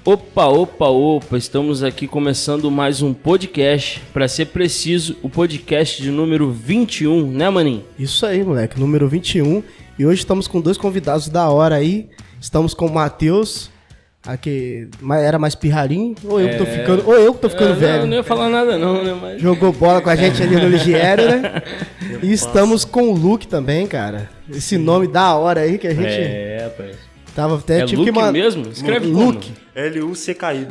Opa, opa, opa, estamos aqui começando mais um podcast, para ser preciso, o podcast de número 21, né, maninho? Isso aí, moleque, número 21, e hoje estamos com dois convidados da hora aí, estamos com o Matheus, aqui era mais pirralhinho, ou eu que tô ficando velho. Não ia falar nada não, né, mas... Jogou bola com a gente ali no Ligiero, né? E estamos com o Luke também, cara, esse nome da hora aí que a gente... rapaz. Tava até Luke mesmo? Escreve Luke. L-U-C-K-Y.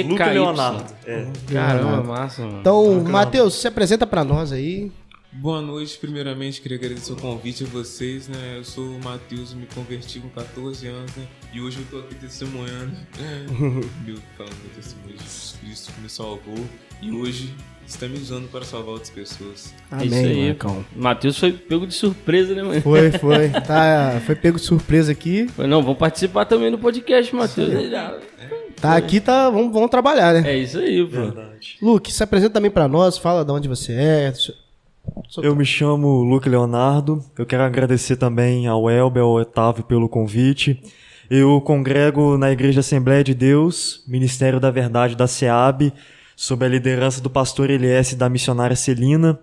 Luke Leonardo. Caramba, massa, mano. Então, Matheus, se apresenta pra nós aí. Boa noite, primeiramente queria agradecer o convite a vocês, né? Eu sou o Matheus, me converti com 14 anos, né? E hoje eu tô aqui testemunhando, falando do testemunho de Jesus Cristo que me salvou. E hoje está me usando para salvar outras pessoas. Amém, isso aí, Marcão. Matheus foi pego de surpresa, né, mano? Foi. Foi pego de surpresa aqui. Não, vamos participar também do podcast, Matheus. Tá aqui, vamos trabalhar, né? É isso aí, pô. Verdade. Luke, se apresenta também pra nós, fala de onde você é. Eu me chamo Luke Leonardo. Eu quero agradecer também ao Elber, ao Otávio pelo convite. Eu congrego na Igreja Assembleia de Deus, Ministério da Verdade da SEAB, sob a liderança do pastor Elias e da missionária Celina.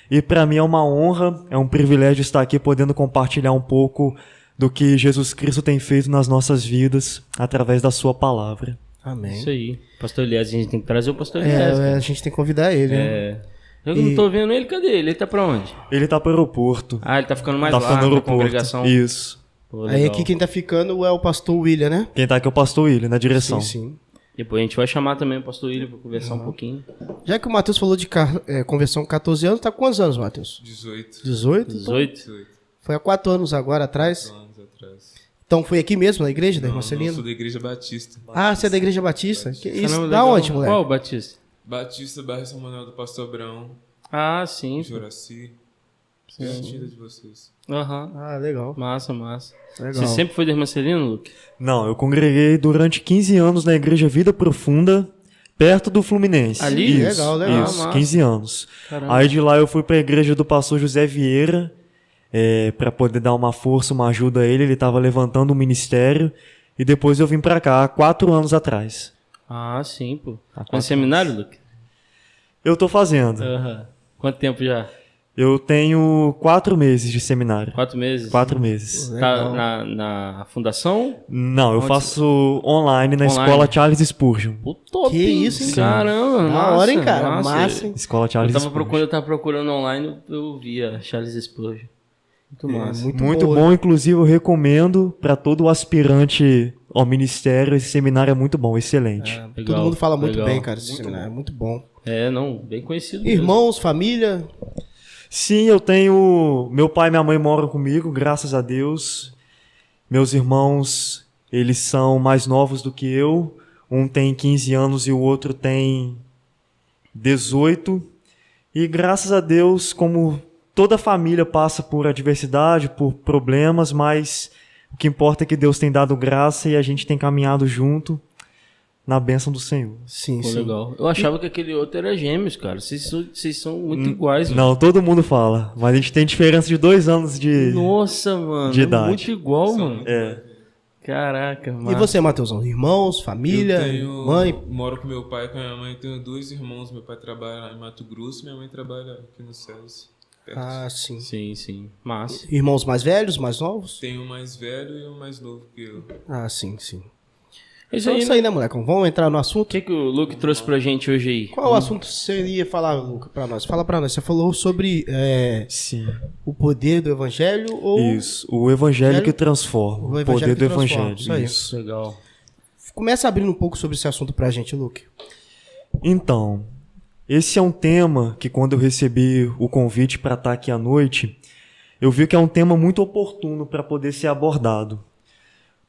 E para mim é uma honra, é um privilégio estar aqui podendo compartilhar um pouco do que Jesus Cristo tem feito nas nossas vidas através da sua palavra. Amém. Isso aí. Pastor Elias, a gente tem que trazer o pastor Elias. A gente tem que convidar ele, né? Eu não tô vendo ele, cadê ele? Ele tá pra onde? Ele tá pro aeroporto. Ah, ele tá ficando mais Tá lá ficando no na aeroporto. congregação. Isso. Pô, Aí legal. aqui quem tá ficando é o pastor William, né? Quem tá aqui é o pastor William, na direção. Sim. Depois a gente vai chamar também o pastor William pra conversar um pouquinho. Já que o Matheus falou de conversão com 14 anos, tá com quantos anos, Matheus? 18. 18? 18? Foi há 4 anos agora atrás. Anos atrás. Então foi aqui mesmo, na igreja da irmã Não, Celina? eu sou da Igreja Batista. Ah, você é da igreja Batista? Que isso? Caramba, Da legal. onde, moleque? Qual, Batista? Batista, bairro São Manuel do Pastor Abraão, Ah, sim. Juraci. Pertinho de vocês. Aham. Ah, legal. Massa. Legal. Você sempre foi da irmã Celina, Luke? Não, eu congreguei durante 15 anos na Igreja Vida Profunda, perto do Fluminense. Ali? Isso, Legal. Isso, Massa. 15 anos. Caramba. Aí de lá eu fui pra igreja do pastor José Vieira, pra poder dar uma força, uma ajuda a ele. Ele tava levantando um ministério. E depois eu vim pra cá, 4 anos atrás. Ah, sim, pô. Há É 4 seminário, Luke? Eu tô fazendo. Aham. Quanto tempo já? Eu tenho 4 meses de seminário. 4 meses? 4 meses. Legal. Tá na fundação? Não, eu Onde faço online na Online? escola Charles Spurgeon. Pô, top, Que hein? isso, hein? Caramba, Da massa, hora, hein, cara? Massa, hein? Escola Charles Spurgeon. Quando eu tava procurando online, eu via Charles Spurgeon. Muito massa. Muito boa. bom, inclusive eu recomendo para todo o aspirante ao ministério. Esse seminário é muito bom, excelente. Todo Legal, mundo fala muito legal. bem, cara, esse seminário. É muito bom. Não, bem conhecido mesmo. Irmãos, família. Sim, eu tenho... Meu pai e minha mãe moram comigo, graças a Deus. Meus irmãos, eles são mais novos do que eu. Um tem 15 anos e o outro tem 18. E graças a Deus, como toda família passa por adversidade, por problemas, mas o que importa é que Deus tem dado graça e a gente tem caminhado junto na bênção do Senhor. Sim, Pô, sim. legal. Eu achava que aquele outro era gêmeos, cara. Vocês são muito iguais. Não, todo mundo fala, mas a gente tem diferença de 2 anos de... Nossa, mano. de idade. Muito igual, mano. É. Caraca, mano. E você, Matheusão? Irmãos, família, mãe? Moro com meu pai e com a minha mãe. Tenho 2 irmãos. Meu pai trabalha lá em Mato Grosso e minha mãe trabalha aqui no Céus. Ah, sim. Sim. Massa. Irmãos mais velhos, mais novos? Tem um mais velho e um mais novo que eu. Ah, sim. É isso Então é aí, isso aí, né, moleque? Vamos entrar no O assunto? que o Luke trouxe pra gente hoje aí? Qual é o assunto que você ia falar, Luca, pra nós? Fala pra nós. Você falou sobre Sim. o poder do evangelho ou... Isso, o evangelho que transforma. O O evangelho poder que do transforma, evangelho. isso aí. Legal. Começa abrindo um pouco sobre esse assunto pra gente, Luke. Então, esse é um tema que quando eu recebi o convite para estar aqui à noite, eu vi que é um tema muito oportuno para poder ser abordado.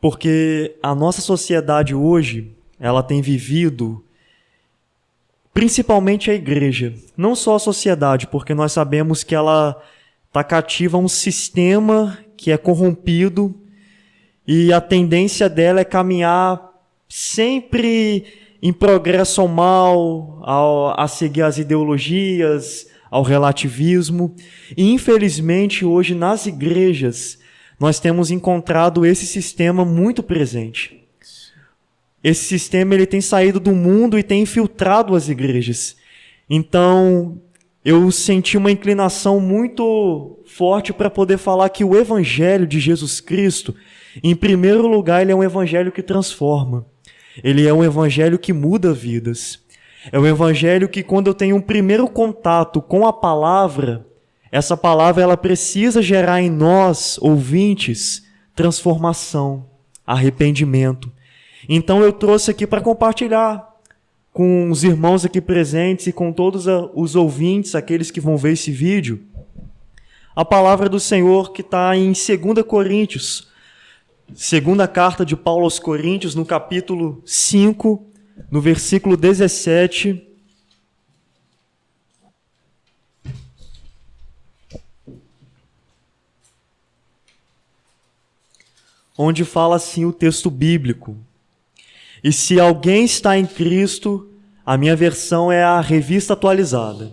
Porque a nossa sociedade hoje, ela tem vivido, principalmente a igreja, não só a sociedade, porque nós sabemos que ela está cativa a um sistema que é corrompido e a tendência dela é caminhar sempre em progresso ao mal, a seguir as ideologias, ao relativismo. E infelizmente hoje nas igrejas nós temos encontrado esse sistema muito presente. esse sistema ele tem saído do mundo e tem infiltrado as igrejas. Então, eu senti uma inclinação muito forte para poder falar que o evangelho de Jesus Cristo, em primeiro lugar, ele é um evangelho que transforma. Ele é um evangelho que muda vidas. É um evangelho que, quando eu tenho um primeiro contato com a palavra, essa palavra ela precisa gerar em nós, ouvintes, transformação, arrependimento. Então eu trouxe aqui para compartilhar com os irmãos aqui presentes e com todos os ouvintes, aqueles que vão ver esse vídeo, a palavra do Senhor que está em 2 Coríntios, segunda carta de Paulo aos Coríntios, no capítulo 5, no versículo 17, onde fala assim o texto bíblico. E se alguém está em Cristo, a minha versão é a Revista Atualizada.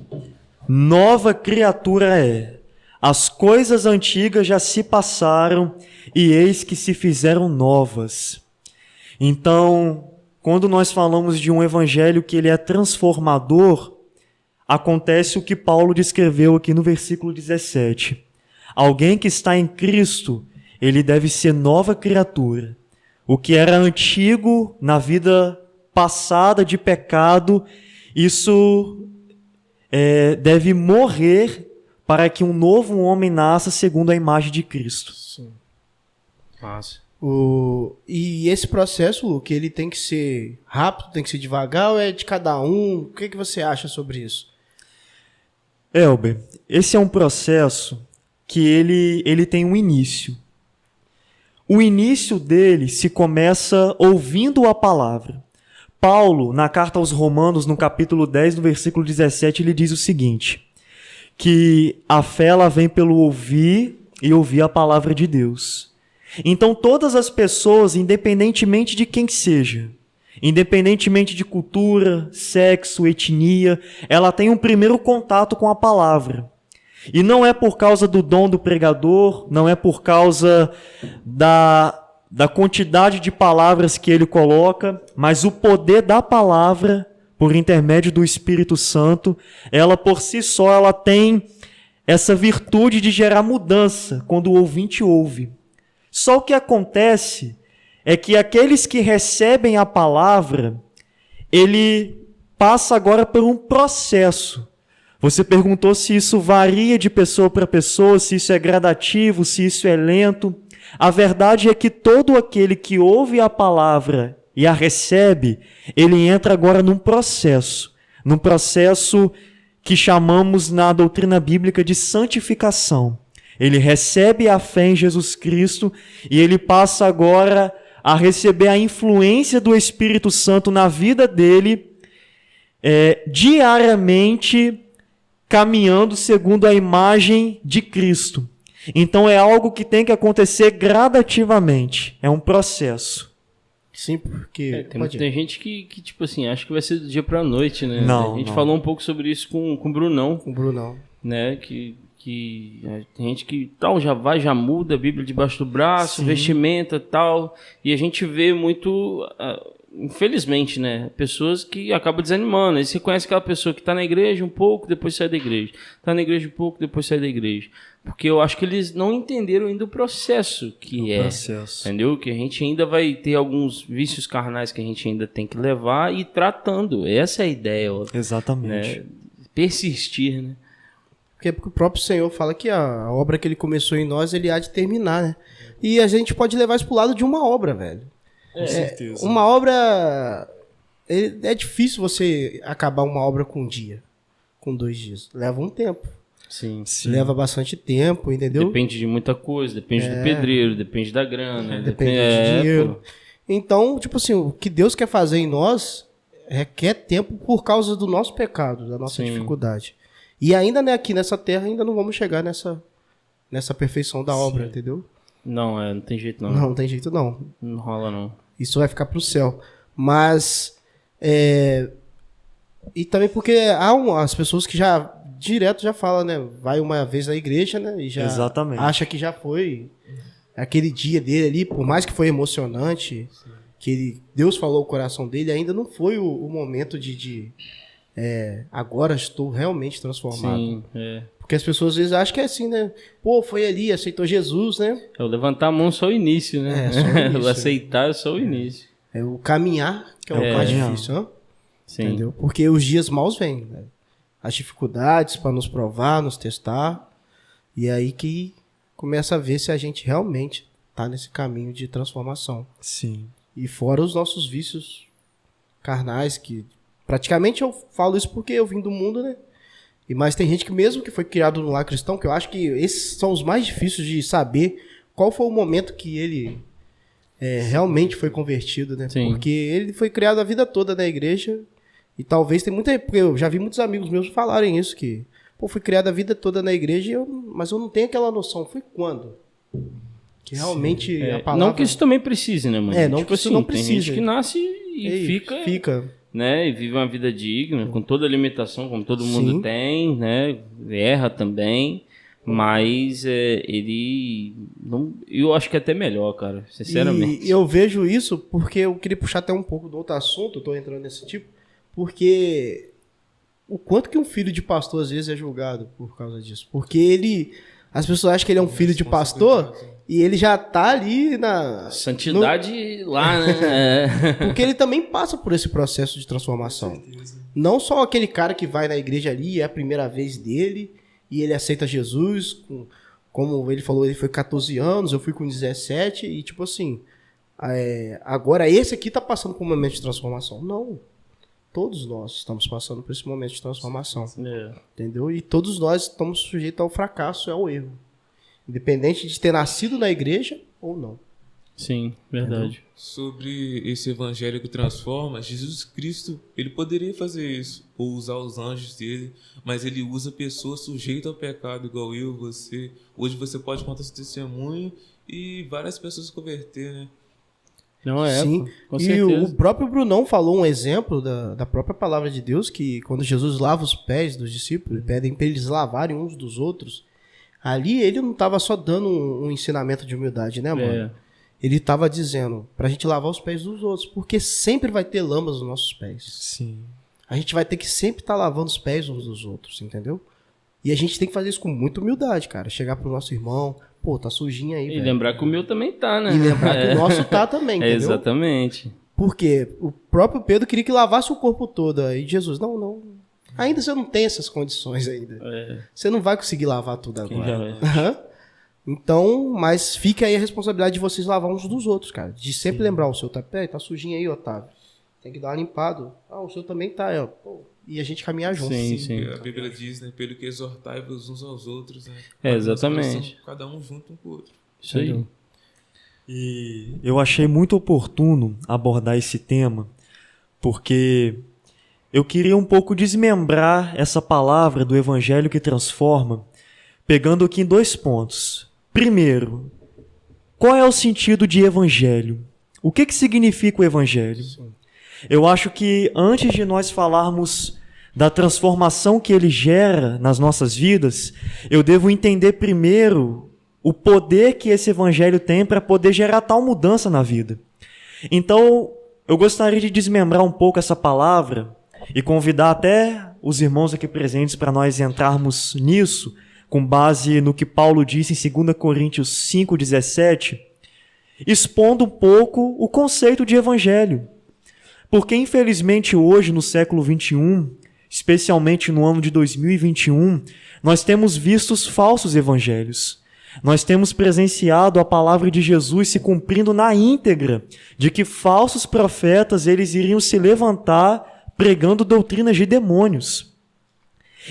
Nova criatura é. As coisas antigas já se passaram e eis que se fizeram novas. Então, quando nós falamos de um evangelho que ele é transformador, acontece o que Paulo descreveu aqui no versículo 17. Alguém que está em Cristo, ele deve ser nova criatura. O que era antigo na vida passada de pecado, isso deve morrer para que um novo homem nasça segundo a imagem de Cristo. Sim. Massa. E esse processo, Luke, ele tem que ser rápido, tem que ser devagar, ou é de cada um? O que você acha sobre isso? Elber, esse é um processo que ele tem um início. O início dele se começa ouvindo a palavra. Paulo, na carta aos Romanos, no capítulo 10, no versículo 17, ele diz o seguinte, que a fé ela vem pelo ouvir e ouvir a palavra de Deus. Então todas as pessoas, independentemente de quem seja, independentemente de cultura, sexo, etnia, ela tem um primeiro contato com a palavra. E não é por causa do dom do pregador, não é por causa da quantidade de palavras que ele coloca, mas o poder da palavra, por intermédio do Espírito Santo, ela por si só ela tem essa virtude de gerar mudança quando o ouvinte ouve. Só o que acontece é que aqueles que recebem a palavra, ele passa agora por um processo. Você perguntou se isso varia de pessoa para pessoa, se isso é gradativo, se isso é lento. A verdade é que todo aquele que ouve a palavra e a recebe, ele entra agora num processo que chamamos na doutrina bíblica de santificação. Ele recebe a fé em Jesus Cristo e ele passa agora a receber a influência do Espírito Santo na vida dele, diariamente caminhando segundo a imagem de Cristo. Então é algo que tem que acontecer gradativamente. É um processo. Sim, porque... Tem gente que, tipo assim, acha que vai ser do dia pra noite, né? Não, a gente não. falou um pouco sobre isso com o Brunão. Com o Brunão. Né? Que tem gente que já muda a Bíblia debaixo do braço, Sim. vestimenta tal. E a gente vê muito... infelizmente, né? Pessoas que acabam desanimando. Aí você conhece aquela pessoa que está na igreja um pouco, depois sai da igreja. Está na igreja um pouco, depois sai da igreja. Porque eu acho que eles não entenderam ainda o processo que Processo. Entendeu? Que a gente ainda vai ter alguns vícios carnais que a gente ainda tem que levar e ir tratando. Essa é a ideia. Exatamente. Né? Persistir, né? Porque o próprio Senhor fala que a obra que ele começou em nós, ele há de terminar, né? E a gente pode levar isso pro lado de uma obra, velho. Com certeza. Uma obra... É difícil você acabar uma obra com um dia, com 2 dias. Leva um tempo. Sim. Leva bastante tempo, entendeu? Depende de muita coisa. Depende do pedreiro, depende da grana. Depende de dinheiro. Então, tipo assim, o que Deus quer fazer em nós requer tempo por causa do nosso pecado, da nossa dificuldade. E ainda aqui nessa terra, ainda não vamos chegar nessa perfeição da obra, entendeu? Não, não tem jeito não. Não tem jeito não. Não rola não. Isso vai ficar pro céu. Mas, e também porque há as pessoas que já, direto já falam, né? Vai uma vez na igreja, né? E já Exatamente. acha que já foi aquele dia dele ali, por mais que foi emocionante. Deus falou o coração dele, ainda não foi o momento agora estou realmente transformado. Sim, Porque as pessoas às vezes acham que é assim, né? Pô, foi ali, aceitou Jesus, né? É o levantar a mão só o início, né? Só o início, o aceitar é só o início. É o caminhar que é o mais difícil, né? Sim. Entendeu? Porque os dias maus vêm, né? As dificuldades para nos provar, nos testar. E é aí que começa a ver se a gente realmente tá nesse caminho de transformação. Sim. E fora os nossos vícios carnais, que praticamente eu falo isso porque eu vim do mundo, né? Mas tem gente que mesmo que foi criado no lar cristão, que eu acho que esses são os mais difíceis de saber qual foi o momento que ele realmente foi convertido, né? Sim. Porque ele foi criado a vida toda na igreja e talvez tem muita... Porque eu já vi muitos amigos meus falarem isso, que fui criado a vida toda na igreja, mas eu não tenho aquela noção. Foi quando? Que realmente a palavra... Não que isso também precise, né, mano? Não que isso não precise. Tem gente que nasce e fica... Né, e vive uma vida digna, com toda a limitação, como todo mundo tem, né? Erra também, mas ele não, eu acho que é até melhor, cara, sinceramente. E eu vejo isso porque eu queria puxar até um pouco do outro assunto, eu tô entrando nesse tipo, porque o quanto que um filho de pastor às vezes é julgado por causa disso, porque as pessoas acham que ele é um filho de pastor e ele já tá ali na... Santidade lá, né? Porque ele também passa por esse processo de transformação. Não só aquele cara que vai na igreja ali, é a primeira vez dele, e ele aceita Jesus, como ele falou, ele foi 14 anos, eu fui com 17, e tipo assim, agora esse aqui tá passando por um momento de transformação. Não. Todos nós estamos passando por esse momento de transformação. Entendeu? E todos nós estamos sujeitos ao fracasso e ao erro. Independente de ter nascido na igreja ou não. Sim, verdade. Entendeu? Sobre esse evangelho que transforma, Jesus Cristo, ele poderia fazer isso, ou usar os anjos dele, mas ele usa pessoas sujeitas ao pecado, igual eu, você. Hoje você pode contar seu testemunho e várias pessoas se converter, né? Não é? Sim. Com e certeza. o próprio Brunão falou um exemplo da própria palavra de Deus, que quando Jesus lava os pés dos discípulos, pedem para eles lavarem uns dos outros, ali ele não estava só dando um ensinamento de humildade, né, mano? Ele estava dizendo pra gente lavar os pés dos outros, porque sempre vai ter lamas nos nossos pés. Sim. A gente vai ter que sempre estar lavando os pés uns dos outros, entendeu? E a gente tem que fazer isso com muita humildade, cara. Chegar pro nosso irmão, tá sujinho aí, E velho. lembrar que o meu também tá, né? E lembrar que o nosso tá também, entendeu? Exatamente. Porque o próprio Pedro queria que lavasse o corpo todo. Aí Jesus, não. Ainda você não tem essas condições ainda. Você não vai conseguir lavar tudo agora. Então, mas fica aí a responsabilidade de vocês lavar uns dos outros, cara. De sempre lembrar, o seu tá sujinho aí, Otávio. Tem que dar uma limpada. O seu também tá, e a gente caminhar junto. Sim. A Bíblia diz, né? Pelo que exortai-vos uns aos outros, né? Exatamente. Cada um junto um com o outro. Isso aí. E eu achei muito oportuno abordar esse tema, porque eu queria um pouco desmembrar essa palavra do evangelho que transforma, pegando aqui em 2 pontos. Primeiro, qual é o sentido de evangelho? O que significa o evangelho? Eu acho que antes de nós falarmos da transformação que ele gera nas nossas vidas, eu devo entender primeiro o poder que esse evangelho tem para poder gerar tal mudança na vida. Então, eu gostaria de desmembrar um pouco essa palavra e convidar até os irmãos aqui presentes para nós entrarmos nisso, com base no que Paulo disse em 2 Coríntios 5,17, expondo um pouco o conceito de evangelho. Porque, infelizmente, hoje, no século XXI, especialmente no ano de 2021, nós temos visto os falsos evangelhos. Nós temos presenciado a palavra de Jesus se cumprindo na íntegra, de que falsos profetas eles iriam se levantar pregando doutrinas de demônios.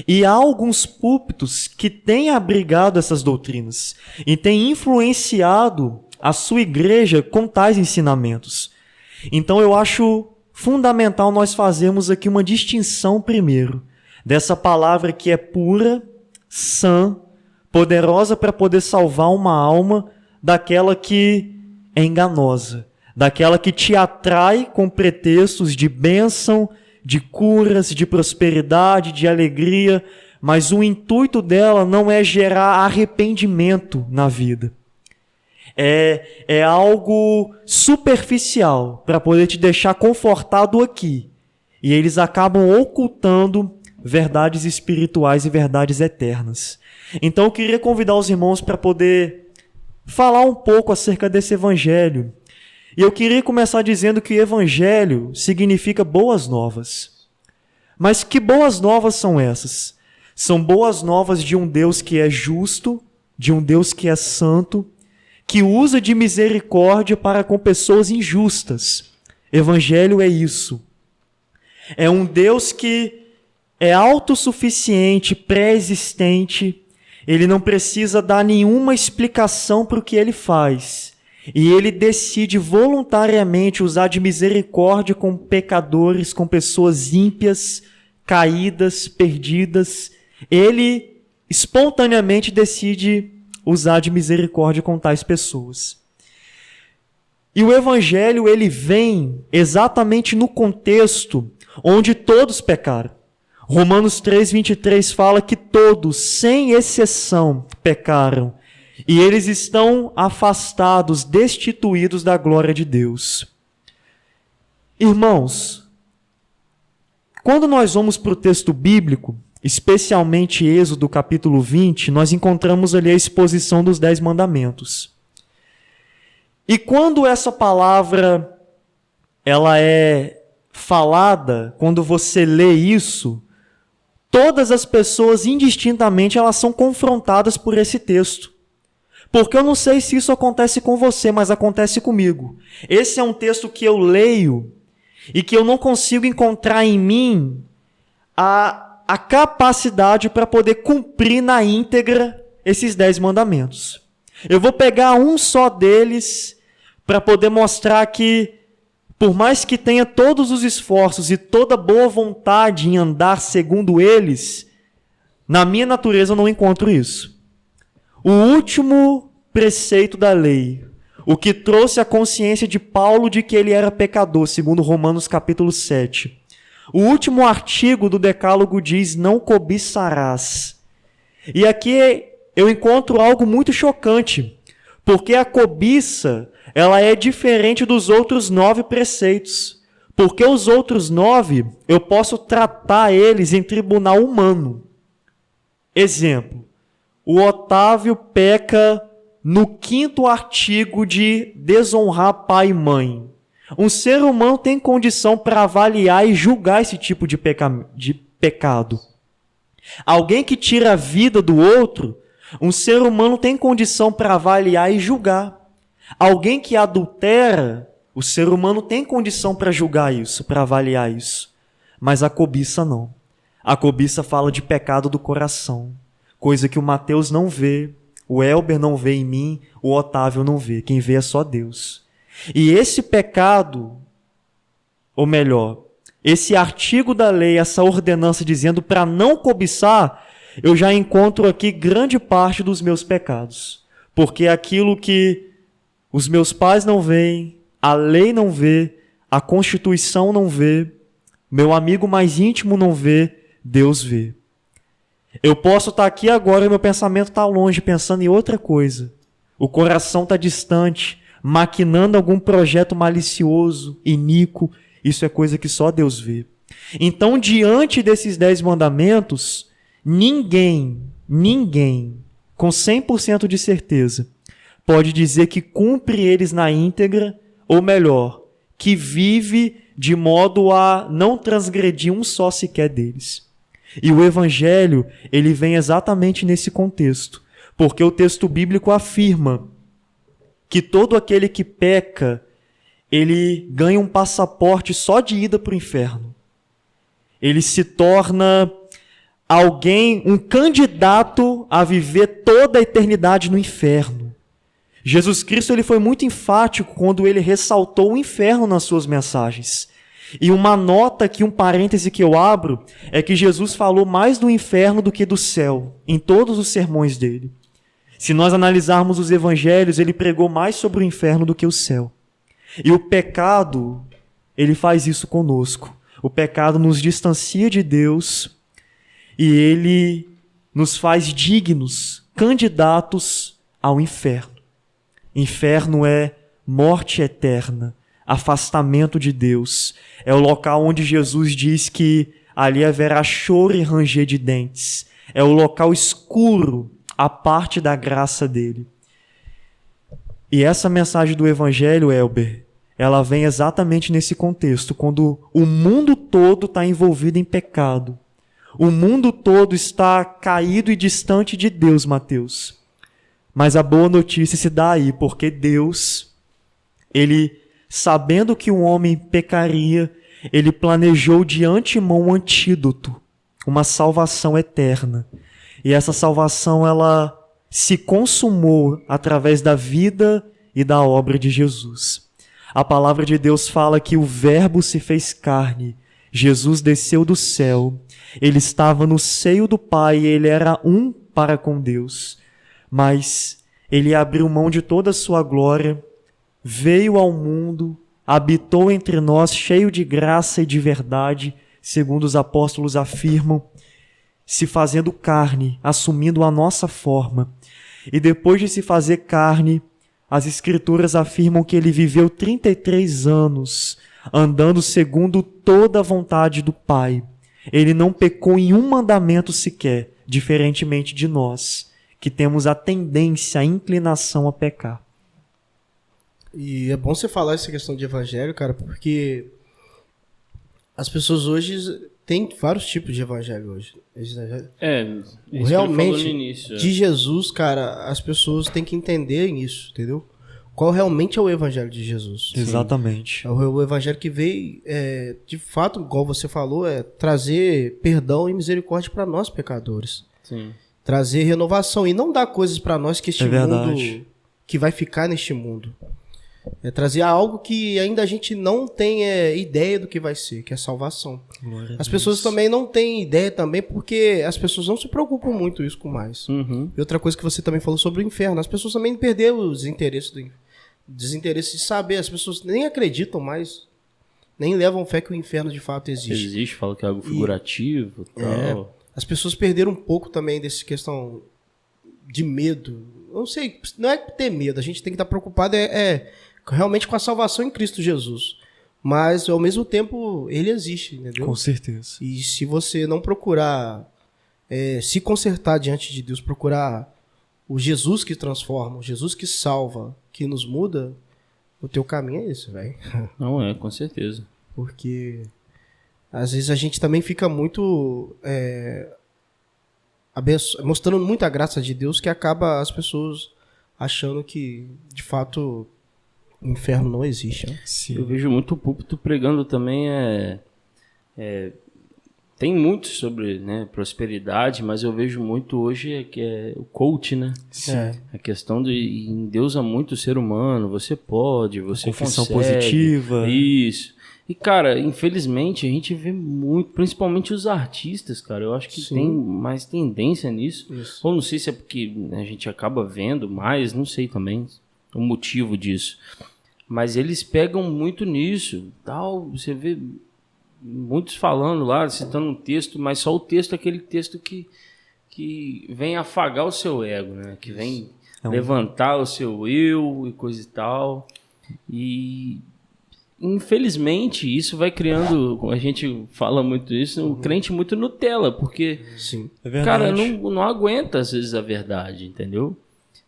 E há alguns púlpitos que têm abrigado essas doutrinas e têm influenciado a sua igreja com tais ensinamentos. Então eu acho fundamental nós fazermos aqui uma distinção primeiro dessa palavra que é pura, sã, poderosa para poder salvar uma alma daquela que é enganosa, daquela que te atrai com pretextos de bênção, de curas, de prosperidade, de alegria, mas o intuito dela não é gerar arrependimento na vida. É algo superficial para poder te deixar confortado aqui. E eles acabam ocultando verdades espirituais e verdades eternas. Então eu queria convidar os irmãos para poder falar um pouco acerca desse evangelho. E eu queria começar dizendo que evangelho significa boas novas. Mas que boas novas são essas? São boas novas de um Deus que é justo, de um Deus que é santo, que usa de misericórdia para com pessoas injustas. Evangelho é isso. É um Deus que é autossuficiente, pré-existente. Ele não precisa dar nenhuma explicação para o que ele faz. E ele decide voluntariamente usar de misericórdia com pecadores, com pessoas ímpias, caídas, perdidas. Ele espontaneamente decide usar de misericórdia com tais pessoas. E o evangelho, ele vem exatamente no contexto onde todos pecaram. Romanos 3:23 fala que todos, sem exceção, pecaram. E eles estão afastados, destituídos da glória de Deus. Irmãos, quando nós vamos para o texto bíblico, especialmente Êxodo capítulo 20, nós encontramos ali a exposição dos 10 mandamentos. E quando essa palavra ela é falada, quando você lê isso, todas as pessoas indistintamente elas são confrontadas por esse texto. Porque eu não sei se isso acontece com você, mas acontece comigo. Esse é um texto que eu leio e que eu não consigo encontrar em mim a capacidade para poder cumprir na íntegra esses 10 mandamentos. Eu vou pegar um só deles para poder mostrar que, por mais que tenha todos os esforços e toda boa vontade em andar segundo eles, na minha natureza eu não encontro isso. O último preceito da lei, o que trouxe a consciência de Paulo de que ele era pecador, segundo Romanos capítulo 7. O último artigo do decálogo diz, não cobiçarás. E aqui eu encontro algo muito chocante, porque a cobiça, ela é diferente dos outros 9 preceitos. Porque os outros 9, eu posso tratar eles em tribunal humano. Exemplo, o Otávio peca no 5º artigo de desonrar pai e mãe. Um ser humano tem condição para avaliar e julgar esse tipo de pecado. Alguém que tira a vida do outro, um ser humano tem condição para avaliar e julgar. Alguém que adultera, o ser humano tem condição para julgar isso, para avaliar isso. Mas a cobiça não. A cobiça fala de pecado do coração. Coisa que o Mateus não vê, o Elber não vê em mim, o Otávio não vê. Quem vê é só Deus. E esse pecado, ou melhor, esse artigo da lei, essa ordenança dizendo para não cobiçar, eu já encontro aqui grande parte dos meus pecados. Porque aquilo que os meus pais não veem, a lei não vê, a Constituição não vê, meu amigo mais íntimo não vê, Deus vê. Eu posso estar aqui agora e meu pensamento está longe, pensando em outra coisa. O coração está distante, maquinando algum projeto malicioso, iníquo. Isso é coisa que só Deus vê. Então, diante desses 10 mandamentos, ninguém, com 100% de certeza, pode dizer que cumpre eles na íntegra, ou melhor, que vive de modo a não transgredir um só sequer deles. E o Evangelho, ele vem exatamente nesse contexto, porque o texto bíblico afirma que todo aquele que peca, ele ganha um passaporte só de ida para o inferno. Ele se torna alguém, um candidato a viver toda a eternidade no inferno. Jesus Cristo ele foi muito enfático quando ele ressaltou o inferno nas suas mensagens. E uma nota aqui, um parêntese que eu abro, é que Jesus falou mais do inferno do que do céu, em todos os sermões dele. Se nós analisarmos os evangelhos, ele pregou mais sobre o inferno do que o céu. E o pecado, ele faz isso conosco. O pecado nos distancia de Deus e ele nos faz dignos, candidatos ao inferno. Inferno é morte eterna, afastamento de Deus. É o local onde Jesus diz que ali haverá choro e ranger de dentes. É o local escuro, a parte da graça dele. E essa mensagem do Evangelho, Elber, ela vem exatamente nesse contexto, quando o mundo todo está envolvido em pecado. O mundo todo está caído e distante de Deus, Mateus. Mas a boa notícia se dá aí, porque Deus, ele, sabendo que o homem pecaria, ele planejou de antemão um antídoto, uma salvação eterna. E essa salvação, ela se consumou através da vida e da obra de Jesus. A palavra de Deus fala que o Verbo se fez carne, Jesus desceu do céu, ele estava no seio do Pai, ele era um para com Deus, mas ele abriu mão de toda a sua glória, veio ao mundo, habitou entre nós cheio de graça e de verdade, segundo os apóstolos afirmam, se fazendo carne, assumindo a nossa forma. E depois de se fazer carne, as Escrituras afirmam que ele viveu 33 anos, andando segundo toda a vontade do Pai. Ele não pecou em um mandamento sequer, diferentemente de nós, que temos a tendência, a inclinação a pecar. E é bom você falar essa questão de evangelho, cara, porque as pessoas hoje têm vários tipos de evangelho hoje. Realmente, no início, de Jesus, cara, as pessoas têm que entender isso, entendeu? Qual realmente é o evangelho de Jesus. Exatamente. É o evangelho que veio, de fato, igual você falou, trazer perdão e misericórdia para nós, pecadores. Sim. Trazer renovação e não dar coisas para nós que este mundo, que vai ficar neste mundo. É trazer algo que ainda a gente não tem ideia do que vai ser, que é salvação. As pessoas também não têm ideia também, porque as pessoas não se preocupam muito isso com mais. Uhum. E outra coisa que você também falou sobre o inferno, as pessoas também perderam os interesses desinteresse de saber, as pessoas nem acreditam mais, nem levam fé que o inferno de fato existe. Existe, fala que é algo figurativo e tal. As pessoas perderam um pouco também dessa questão de medo. Não sei, não é ter medo, a gente tem que estar preocupado realmente com a salvação em Cristo Jesus. Mas, ao mesmo tempo, ele existe, entendeu? Com certeza. E se você não procurar se consertar diante de Deus, procurar o Jesus que transforma, o Jesus que salva, que nos muda, o teu caminho é esse, velho. Não com certeza. Porque às vezes a gente também fica muito mostrando muita graça de Deus, que acaba as pessoas achando que, de fato, o inferno não existe. Né? Sim. Eu vejo muito o púlpito pregando também. Tem muito sobre prosperidade, mas eu vejo muito hoje que é o coach, né? Sim. A questão de endeusa muito o ser humano. Você pode, você confissão consegue. positiva. Isso. E, cara, infelizmente, a gente vê muito, principalmente os artistas, cara. Eu acho que tem mais tendência nisso. Isso. Ou não sei se é porque a gente acaba vendo mais, não sei também o motivo disso. Mas eles pegam muito nisso. Tal, você vê muitos falando lá, citando um texto, mas só o texto é aquele texto que vem afagar o seu ego, né? Que vem levantar o seu eu e coisa e tal. E infelizmente isso vai criando, a gente fala muito isso, o crente muito Nutella, porque cara, não aguenta às vezes a verdade, entendeu?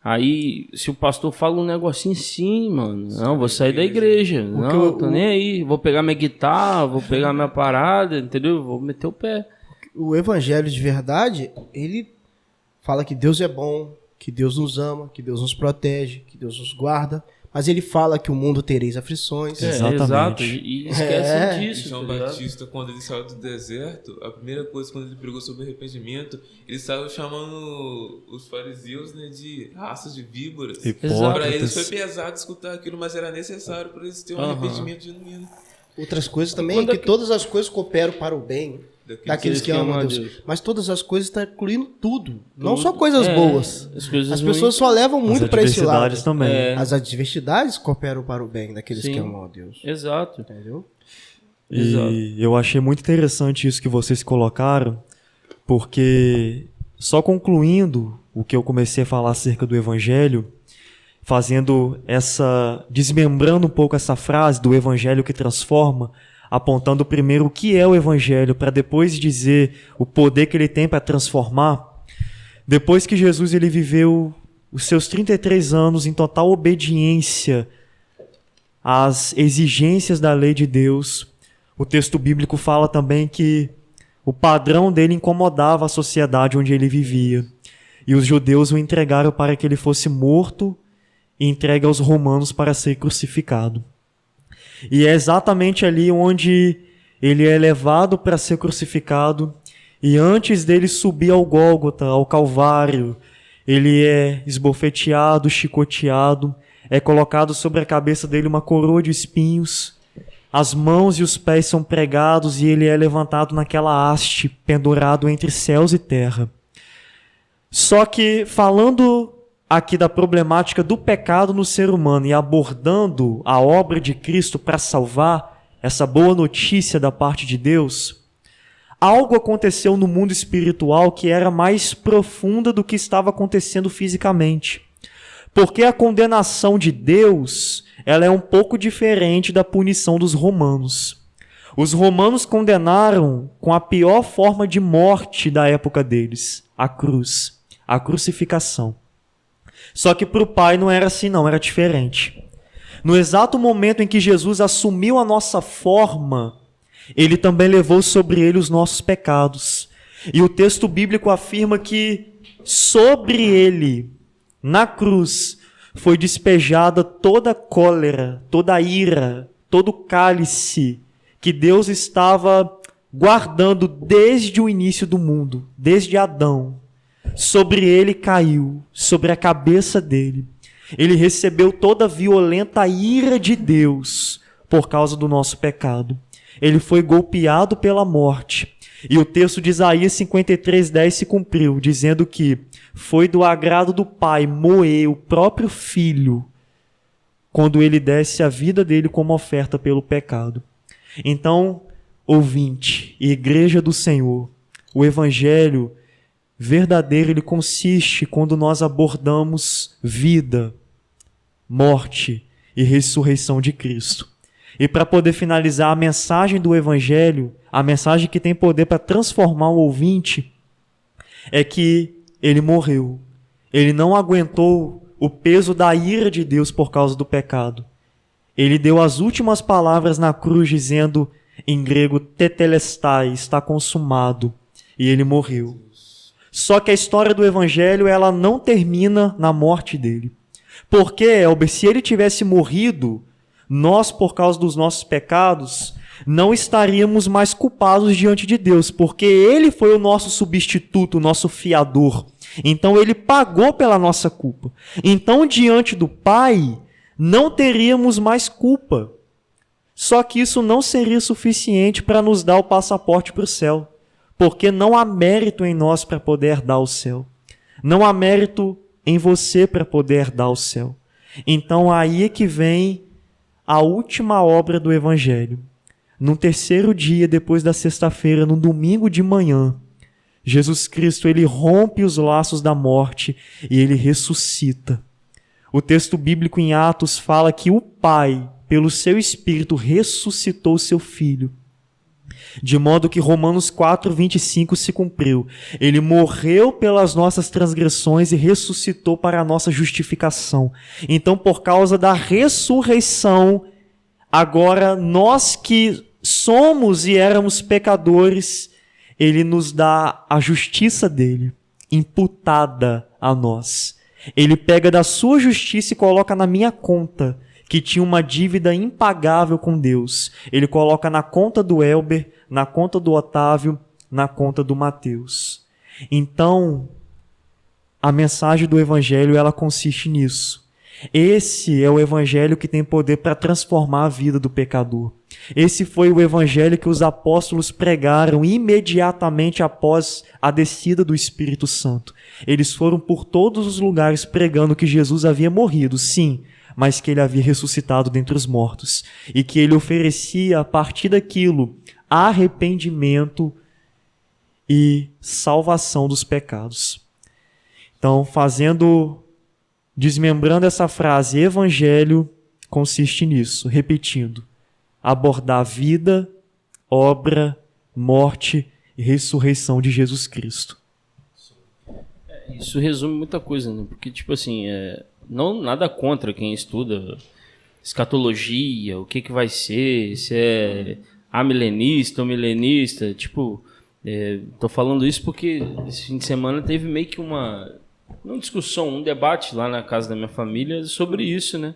Aí, se o pastor fala um negocinho assim, mano, não, vou sair da igreja, não, tô nem aí, vou pegar minha guitarra, vou pegar minha parada, entendeu? Vou meter o pé. O evangelho de verdade, ele fala que Deus é bom, que Deus nos ama, que Deus nos protege, que Deus nos guarda, mas ele fala que o mundo tereis aflições. Exato, e esquecem disso. João Batista, quando ele saiu do deserto, a primeira coisa, quando ele pregou sobre arrependimento, ele saiu chamando os fariseus, né, de raças de víboras. Para eles foi pesado escutar aquilo, mas era necessário para eles terem um arrependimento genuíno. Outras coisas também, que todas as coisas cooperam para o bem daqueles que amam a Deus. Mas todas as coisas estão incluindo tudo. Não só coisas boas. As pessoas só levam muito para esse lado. As adversidades também. As adversidades cooperam para o bem daqueles que amam a Deus. Exato. Entendeu? E eu achei muito interessante isso que vocês colocaram, porque só concluindo o que eu comecei a falar acerca do Evangelho, desmembrando um pouco essa frase do evangelho que transforma, apontando primeiro o que é o evangelho, para depois dizer o poder que ele tem para transformar. Depois que Jesus ele viveu os seus 33 anos em total obediência às exigências da lei de Deus, o texto bíblico fala também que o padrão dele incomodava a sociedade onde ele vivia. E os judeus o entregaram para que ele fosse morto e entregue aos romanos para ser crucificado. E é exatamente ali onde ele é levado para ser crucificado, e antes dele subir ao Gólgota, ao Calvário, ele é esbofeteado, chicoteado, é colocado sobre a cabeça dele uma coroa de espinhos, as mãos e os pés são pregados e ele é levantado naquela haste, pendurado entre céus e terra. Só que, falando aqui da problemática do pecado no ser humano e abordando a obra de Cristo para salvar essa boa notícia da parte de Deus, algo aconteceu no mundo espiritual que era mais profunda do que estava acontecendo fisicamente. Porque a condenação de Deus, ela é um pouco diferente da punição dos romanos. Os romanos condenaram com a pior forma de morte da época deles, a cruz, a crucificação. Só que para o Pai não era assim não, era diferente. No exato momento em que Jesus assumiu a nossa forma, ele também levou sobre ele os nossos pecados. E o texto bíblico afirma que sobre ele, na cruz, foi despejada toda a cólera, toda a ira, todo o cálice que Deus estava guardando desde o início do mundo, desde Adão. Sobre ele caiu, sobre a cabeça dele. Ele recebeu toda a violenta ira de Deus por causa do nosso pecado. Ele foi golpeado pela morte. E o texto de Isaías 53:10 se cumpriu, dizendo que foi do agrado do Pai moer o próprio Filho quando ele desse a vida dele como oferta pelo pecado. Então, ouvinte e igreja do Senhor, o Evangelho verdadeiro, ele consiste quando nós abordamos vida, morte e ressurreição de Cristo. E para poder finalizar a mensagem do Evangelho, a mensagem que tem poder para transformar o ouvinte, é que ele morreu. Ele não aguentou o peso da ira de Deus por causa do pecado. Ele deu as últimas palavras na cruz dizendo, em grego, tetelestai, está consumado. E ele morreu. Só que a história do Evangelho, ela não termina na morte dele. Porque, Elber, se ele tivesse morrido, nós, por causa dos nossos pecados, não estaríamos mais culpados diante de Deus, porque ele foi o nosso substituto, o nosso fiador. Então ele pagou pela nossa culpa. Então, diante do Pai, não teríamos mais culpa. Só que isso não seria suficiente para nos dar o passaporte para o céu, porque não há mérito em nós para poder dar o céu. Não há mérito em você para poder dar o céu. Então aí é que vem a última obra do Evangelho. No terceiro dia, depois da sexta-feira, no domingo de manhã, Jesus Cristo, ele rompe os laços da morte e ele ressuscita. O texto bíblico em Atos fala que o Pai, pelo seu Espírito, ressuscitou o seu Filho. De modo que Romanos 4:25 se cumpriu. Ele morreu pelas nossas transgressões e ressuscitou para a nossa justificação. Então, por causa da ressurreição, agora nós que somos e éramos pecadores, ele nos dá a justiça dele, imputada a nós. Ele pega da sua justiça e coloca na minha conta, que tinha uma dívida impagável com Deus. Ele coloca na conta do Elber, na conta do Otávio, na conta do Mateus. Então, a mensagem do Evangelho, ela consiste nisso. Esse é o Evangelho que tem poder para transformar a vida do pecador. Esse foi o Evangelho que os apóstolos pregaram imediatamente após a descida do Espírito Santo. Eles foram por todos os lugares pregando que Jesus havia morrido, sim, mas que ele havia ressuscitado dentre os mortos, e que ele oferecia, a partir daquilo, arrependimento e salvação dos pecados. Então, fazendo Desmembrando essa frase, evangelho consiste nisso, repetindo, abordar a vida, obra, morte e ressurreição de Jesus Cristo. Isso resume muita coisa, né? Porque, tipo assim, não nada contra quem estuda escatologia, o que vai ser, se é amilenista ou milenista, tipo, tô falando isso porque esse fim de semana teve meio que uma discussão, um debate lá na casa da minha família sobre isso, né?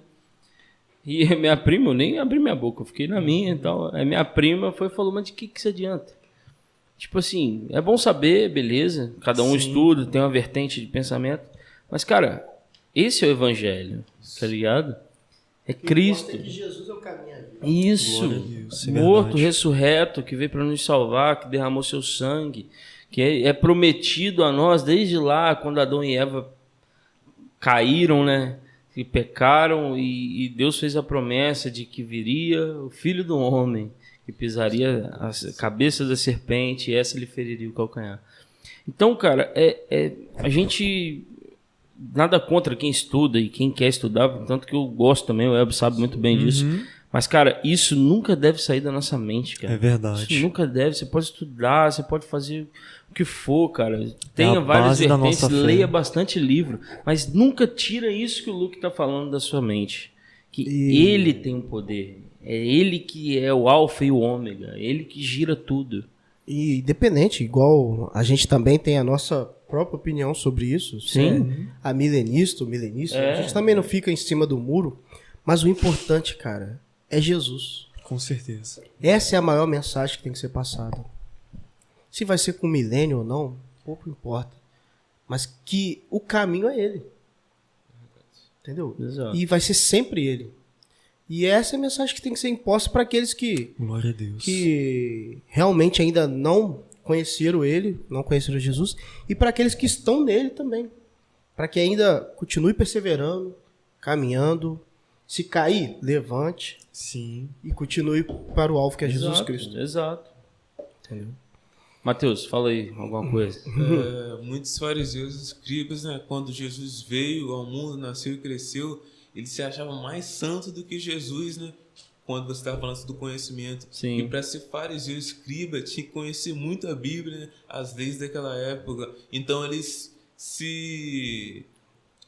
E a minha prima, eu nem abri minha boca, eu fiquei na minha e tal. Aí minha prima foi e falou, mas de que se adianta? Tipo assim, é bom saber, beleza, cada um estuda, tem uma vertente de pensamento, mas, cara, esse é o evangelho, tá ligado? É Cristo. De Jesus é o caminho. Isso, Deus, morto, ressurreto, que veio para nos salvar, que derramou seu sangue, que é prometido a nós desde lá, quando Adão e Eva caíram, né? Que pecaram e Deus fez a promessa de que viria o Filho do Homem, que pisaria a cabeça da serpente e essa lhe feriria o calcanhar. Então, cara, a gente... Nada contra quem estuda e quem quer estudar, tanto que eu gosto também, o Elber sabe muito bem disso. Mas, cara, isso nunca deve sair da nossa mente, cara. É verdade. Isso nunca deve. Você pode estudar, você pode fazer o que for, cara. Tenha várias vertentes, leia bastante livro. Mas nunca tira isso que o Luke tá falando da sua mente. Que ele tem o poder. É ele que é o alfa e o ômega. É ele que gira tudo. E independente, igual a gente também tem a nossa própria opinião sobre isso. Sim. A milenista, o milenista. A gente também não fica em cima do muro. Mas o importante, cara, é Jesus. Com certeza. Essa é a maior mensagem que tem que ser passada. Se vai ser com milênio ou não, pouco importa. Mas que o caminho é ele. Entendeu? Exato. E vai ser sempre ele. E essa é a mensagem que tem que ser imposta para aqueles Glória a Deus. que realmente ainda não conheceram ele, não conheceram Jesus, e para aqueles que estão nele também. Para que ainda continue perseverando, caminhando. Se cair, levante. Sim. E continue para o alvo que é Jesus Cristo. Exato. Entendeu? Mateus, fala aí alguma coisa. Muitos fariseus e escribas, né, quando Jesus veio ao mundo, nasceu e cresceu, eles se achavam mais santos do que Jesus, né? Quando você estava falando do conhecimento. Sim. E para ser fariseu e escriba, tinha que conhecer muito a Bíblia, né? As leis daquela época. Então eles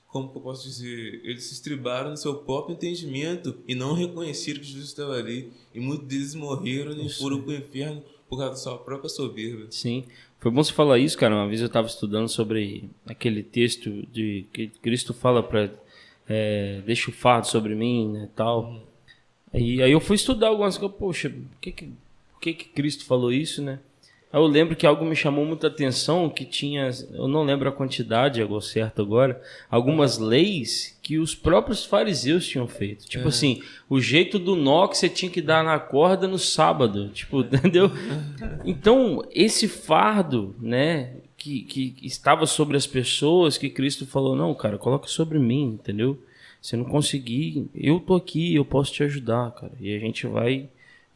como que eu posso dizer? Eles se estribaram no seu próprio entendimento e não reconheceram que Jesus estava ali. E muitos deles morreram e foram para o inferno por causa da sua própria soberba. Sim. Foi bom você falar isso, cara. Uma vez eu estava estudando sobre aquele texto de que Cristo fala para deixa o fardo sobre mim, né, tal. E aí eu fui estudar algumas coisas. Poxa, por que Cristo falou isso, né? Aí eu lembro que algo me chamou muita atenção, que tinha, eu não lembro a quantidade, algo certo agora, algumas leis que os próprios fariseus tinham feito. Tipo assim, o jeito do nó que você tinha que dar na corda no sábado, tipo, entendeu? Então, esse fardo, né, que estava sobre as pessoas, que Cristo falou, não, cara, coloca sobre mim, entendeu? Se não conseguir, eu tô aqui, eu posso te ajudar, cara. E a gente vai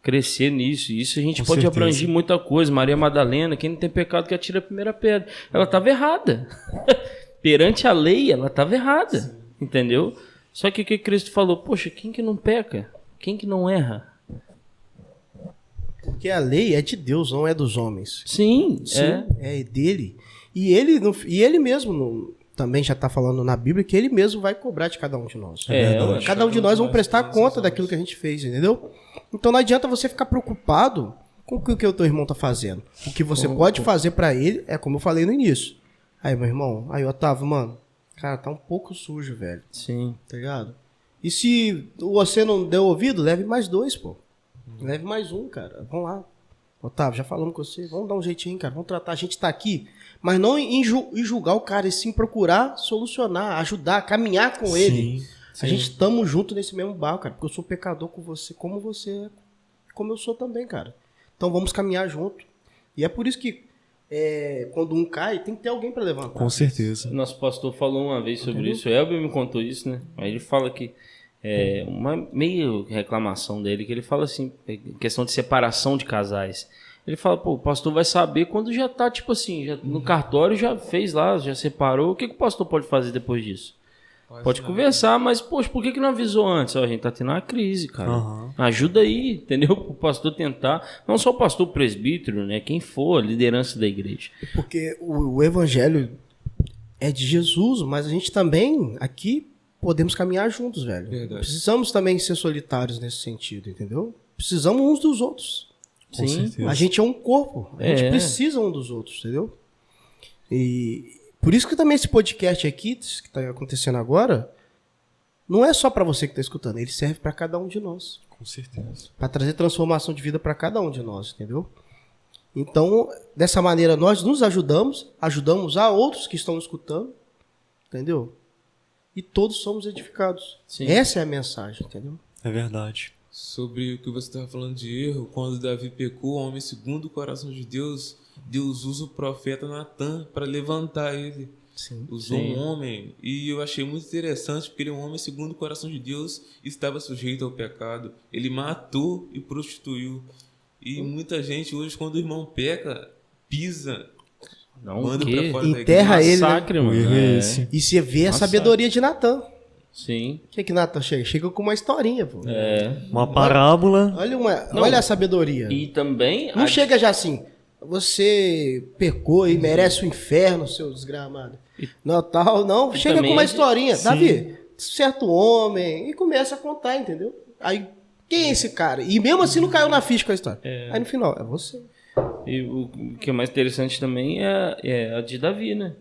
crescer nisso. E isso a gente pode abranger muita coisa. Maria Madalena, quem não tem pecado que atira a primeira pedra. Ela estava errada. Perante a lei, ela estava errada. Sim. Entendeu? Só que o que Cristo falou? Poxa, quem que não peca? Quem que não erra? Porque a lei é de Deus, não é dos homens. Sim. É dele. E ele mesmo também já está falando na Bíblia que ele mesmo vai cobrar de cada um de nós. Cada um de nós vamos prestar conta daquilo que a gente fez, entendeu? Então não adianta você ficar preocupado com o que o teu irmão está fazendo. O que você pode fazer para ele é como eu falei no início. Aí, meu irmão, Otávio, mano, cara, tá um pouco sujo, velho. Sim. Tá ligado? E se você não deu ouvido, leve mais 2, pô. Leve mais 1, cara. Vamos lá. Otávio, já falamos com você. Vamos dar um jeitinho, cara. Vamos tratar. A gente tá aqui. Mas não em julgar o cara, e sim procurar solucionar, ajudar, caminhar com ele. Sim. A gente tamo junto nesse mesmo barco, cara. Porque eu sou pecador com você, como você é, como eu sou também, cara. Então vamos caminhar junto. E é por isso que quando um cai, tem que ter alguém pra levantar. Com certeza. Nosso pastor falou uma vez sobre isso. O Elber me contou isso, né? Aí ele fala que uma meio reclamação dele, que ele fala assim, questão de separação de casais. Ele fala, pô, o pastor vai saber quando já tá, tipo assim, já, no cartório já fez lá, já separou. O que o pastor pode fazer depois disso? Pode conversar, mas, poxa, por que não avisou antes? Ó, a gente tá tendo uma crise, cara. Aham. Ajuda aí, entendeu? O pastor tentar, não só o pastor, o presbítero, né? Quem for, a liderança da igreja. Porque o evangelho é de Jesus, mas a gente também aqui podemos caminhar juntos, velho. Verdade. Precisamos também ser solitários nesse sentido, entendeu? Precisamos uns dos outros. Com certeza. A gente é um corpo, a gente É. precisa um dos outros, entendeu? E por isso que também esse podcast aqui, que está acontecendo agora, não é só para você que está escutando, ele serve para cada um de nós, Com certeza. para trazer transformação de vida para cada um de nós, entendeu? Então, dessa maneira, nós nos ajudamos a outros que estão escutando, entendeu? E todos somos edificados. Sim. Essa é a mensagem, entendeu? É verdade. Sobre o que você estava falando de erro, quando Davi pecou, o homem segundo o coração de Deus, Deus usa o profeta Natan para levantar ele. Sim. Usou um homem, e eu achei muito interessante, porque ele é um homem segundo o coração de Deus, estava sujeito ao pecado. Ele matou e prostituiu. E muita gente hoje, quando o irmão peca, pisa, Não, manda o quê? pra fora da Enterra igreja. ele, né? Massacre, O mano. erro é esse. E você vê a Nossa. sabedoria de Natan. Sim. O que Natan chega? Chega com uma historinha, pô. Uma parábola. Olha a sabedoria. E também... Não chega já assim, você pecou e merece o inferno, seu desgramado. Não, tal, não. Chega também com uma é historinha. sim. Davi, certo homem, e começa a contar, entendeu? Aí, quem é esse cara? E mesmo assim não caiu na ficha com a história. Aí no final, é você. E o que é mais interessante também é a de Davi, né?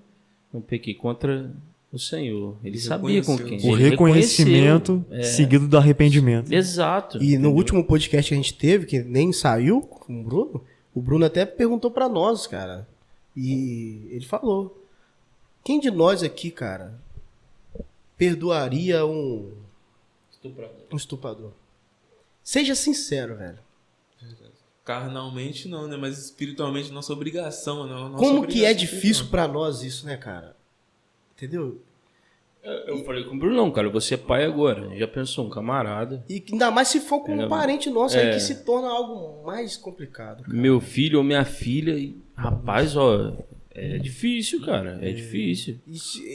Não pequei contra o Senhor. Ele sabia com reconheceu. quem. O Ele reconhecimento reconheceu. seguido do arrependimento. Exato. E no último podcast que a gente teve, que nem saiu com o Bruno até perguntou pra nós, cara. E ele falou: quem de nós aqui, cara, perdoaria um estuprador? Seja sincero, velho. Carnalmente não, né? Mas espiritualmente nossa obrigação, né? Nossa Como que é obrigação difícil espiritual. pra nós isso, né, cara? Entendeu? Eu falei com o Bruno, não, cara, você é pai agora. Já pensou, um camarada. E ainda mais se for com um Ainda- parente nosso, aí é. que se torna algo mais complicado, cara. Meu filho ou minha filha. E, rapaz, ó, é difícil, cara. É difícil.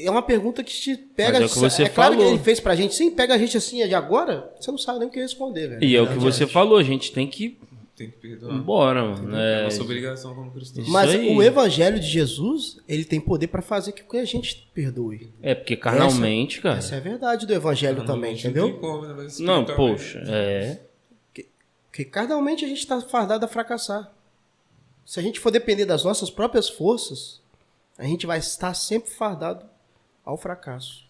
É uma pergunta que te pega. Mas é o que você claro que falou. ele fez pra gente, sim, pega a gente assim de agora, você não sabe nem o que responder, velho. E é o que você falou, a gente tem que Tem que ir perdoar. embora, mano. É nossa obrigação como cristão. Isso Mas aí. o evangelho de Jesus, ele tem poder pra fazer com que a gente perdoe. É, porque carnalmente, cara. Essa é a verdade do evangelho também, Normalmente entendeu? Não, tem como, né? Mas Não, espiritualmente- poxa, é. Porque carnalmente a gente tá fardado a fracassar. Se a gente for depender das nossas próprias forças, a gente vai estar sempre fardado ao fracasso.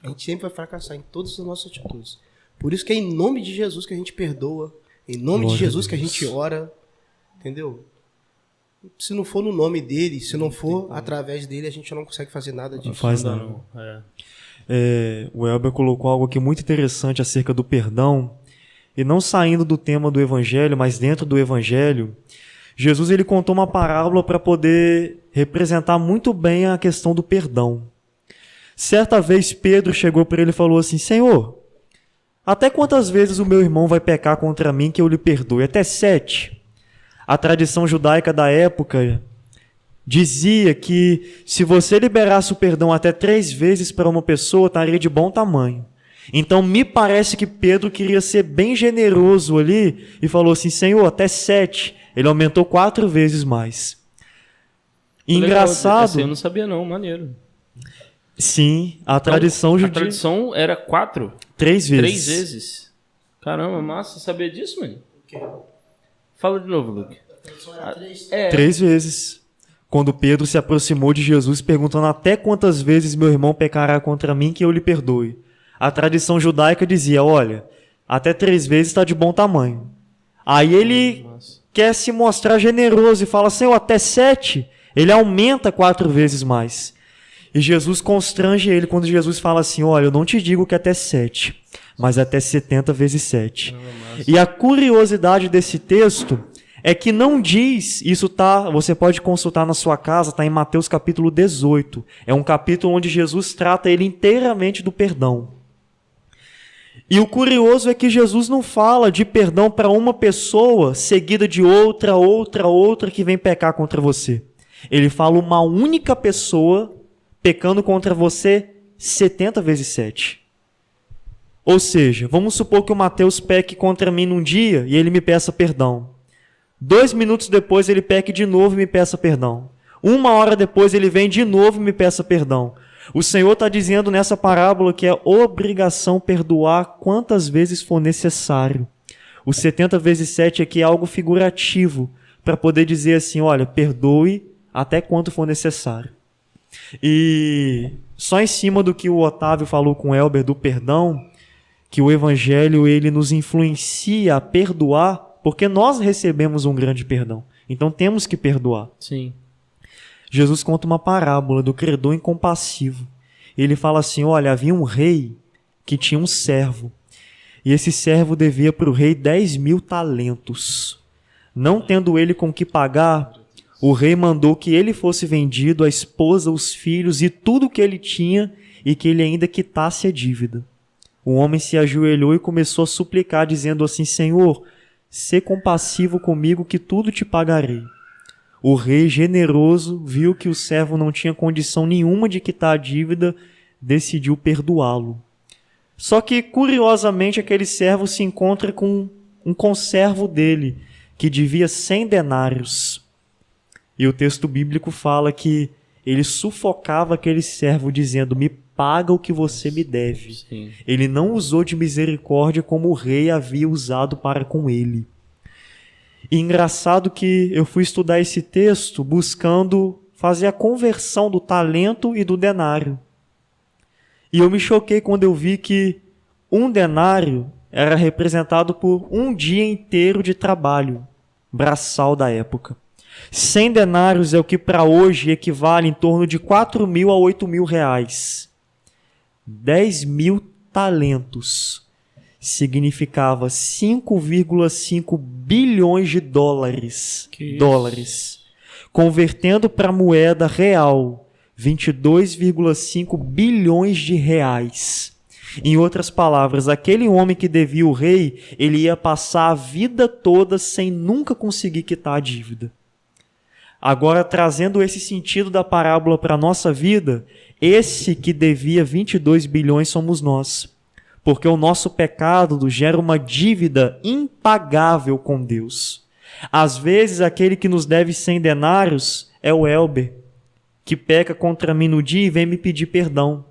A gente sempre vai fracassar em todas as nossas atitudes. Por isso que é em nome de Jesus que a gente perdoa, em nome Glória de Jesus a que a Deus. gente ora, entendeu? Se não for no nome dele, se não for através dele, a gente não consegue fazer nada Não disso. faz Não dá, não. não. É. O Elber colocou algo aqui muito interessante acerca do perdão. E não saindo do tema do evangelho, mas dentro do evangelho, Jesus ele contou uma parábola para poder representar muito bem a questão do perdão. Certa vez Pedro chegou para ele e falou assim: Senhor, até quantas vezes o meu irmão vai pecar contra mim que eu lhe perdoe? Até 7. A tradição judaica da época dizia que se você liberasse o perdão até 3 vezes para uma pessoa, estaria de bom tamanho. Então me parece que Pedro queria ser bem generoso ali e falou assim: Senhor, até 7. Ele aumentou 4 vezes mais. E Legal, engraçado. essa eu não sabia, não, maneiro. Sim, a tradição A judia. tradição era 4, 3 vezes. 3 vezes. Caramba, massa saber disso, mano. Fala de novo, Luke. É, 3 vezes. Quando Pedro se aproximou de Jesus perguntando: até quantas vezes meu irmão pecará contra mim que eu lhe perdoe? A tradição judaica dizia: olha, até 3 vezes está de bom tamanho. Aí ele quer se mostrar generoso e fala: Senhor, até 7. Ele aumenta 4 vezes mais. E Jesus constrange ele quando Jesus fala assim: olha, eu não te digo que até 7, mas até 70 vezes 7. E a curiosidade desse texto é que não diz, isso tá, você pode consultar na sua casa, está em Mateus capítulo 18. É um capítulo onde Jesus trata ele inteiramente do perdão. E o curioso é que Jesus não fala de perdão para uma pessoa seguida de outra que vem pecar contra você. Ele fala uma única pessoa pecando contra você 70 vezes 7. Ou seja, vamos supor que o Mateus peque contra mim num dia e ele me peça perdão. 2 minutos depois ele peque de novo e me peça perdão. 1 hora depois ele vem de novo e me peça perdão. O Senhor está dizendo nessa parábola que é obrigação perdoar quantas vezes for necessário. O 70 vezes 7 aqui é algo figurativo, para poder dizer assim, olha, perdoe até quanto for necessário. E só em cima do que o Otávio falou com o Elber do perdão, que o Evangelho ele nos influencia a perdoar, porque nós recebemos um grande perdão. Então temos que perdoar. Sim. Jesus conta uma parábola do credor incompassivo. Ele fala assim, olha, havia um rei que tinha um servo. E esse servo devia para o rei 10.000 talentos. Não tendo ele com que pagar, o rei mandou que ele fosse vendido, a esposa, os filhos e tudo que ele tinha, e que ele ainda quitasse a dívida. O homem se ajoelhou e começou a suplicar, dizendo assim, Senhor, sê compassivo comigo que tudo te pagarei. O rei, generoso, viu que o servo não tinha condição nenhuma de quitar a dívida, decidiu perdoá-lo. Só que, curiosamente, aquele servo se encontra com um conservo dele, que devia 100 denários. E o texto bíblico fala que ele sufocava aquele servo, dizendo, me paga o que você me deve. Sim. Ele não usou de misericórdia como o rei havia usado para com ele. E engraçado que eu fui estudar esse texto buscando fazer a conversão do talento e do denário. E eu me choquei quando eu vi que um denário era representado por um dia inteiro de trabalho braçal da época. 100 denários é o que para hoje equivale em torno de 4.000 a 8.000 reais. 10.000 talentos significava 5,5 bilhões de dólares. Convertendo para moeda real, 22,5 bilhões de reais. Em outras palavras, aquele homem que devia o rei, ele ia passar a vida toda sem nunca conseguir quitar a dívida. Agora, trazendo esse sentido da parábola para a nossa vida, esse que devia 22 bilhões somos nós. Porque o nosso pecado gera uma dívida impagável com Deus. Às vezes, aquele que nos deve 100 denários é o Elber, que peca contra mim no dia e vem me pedir perdão.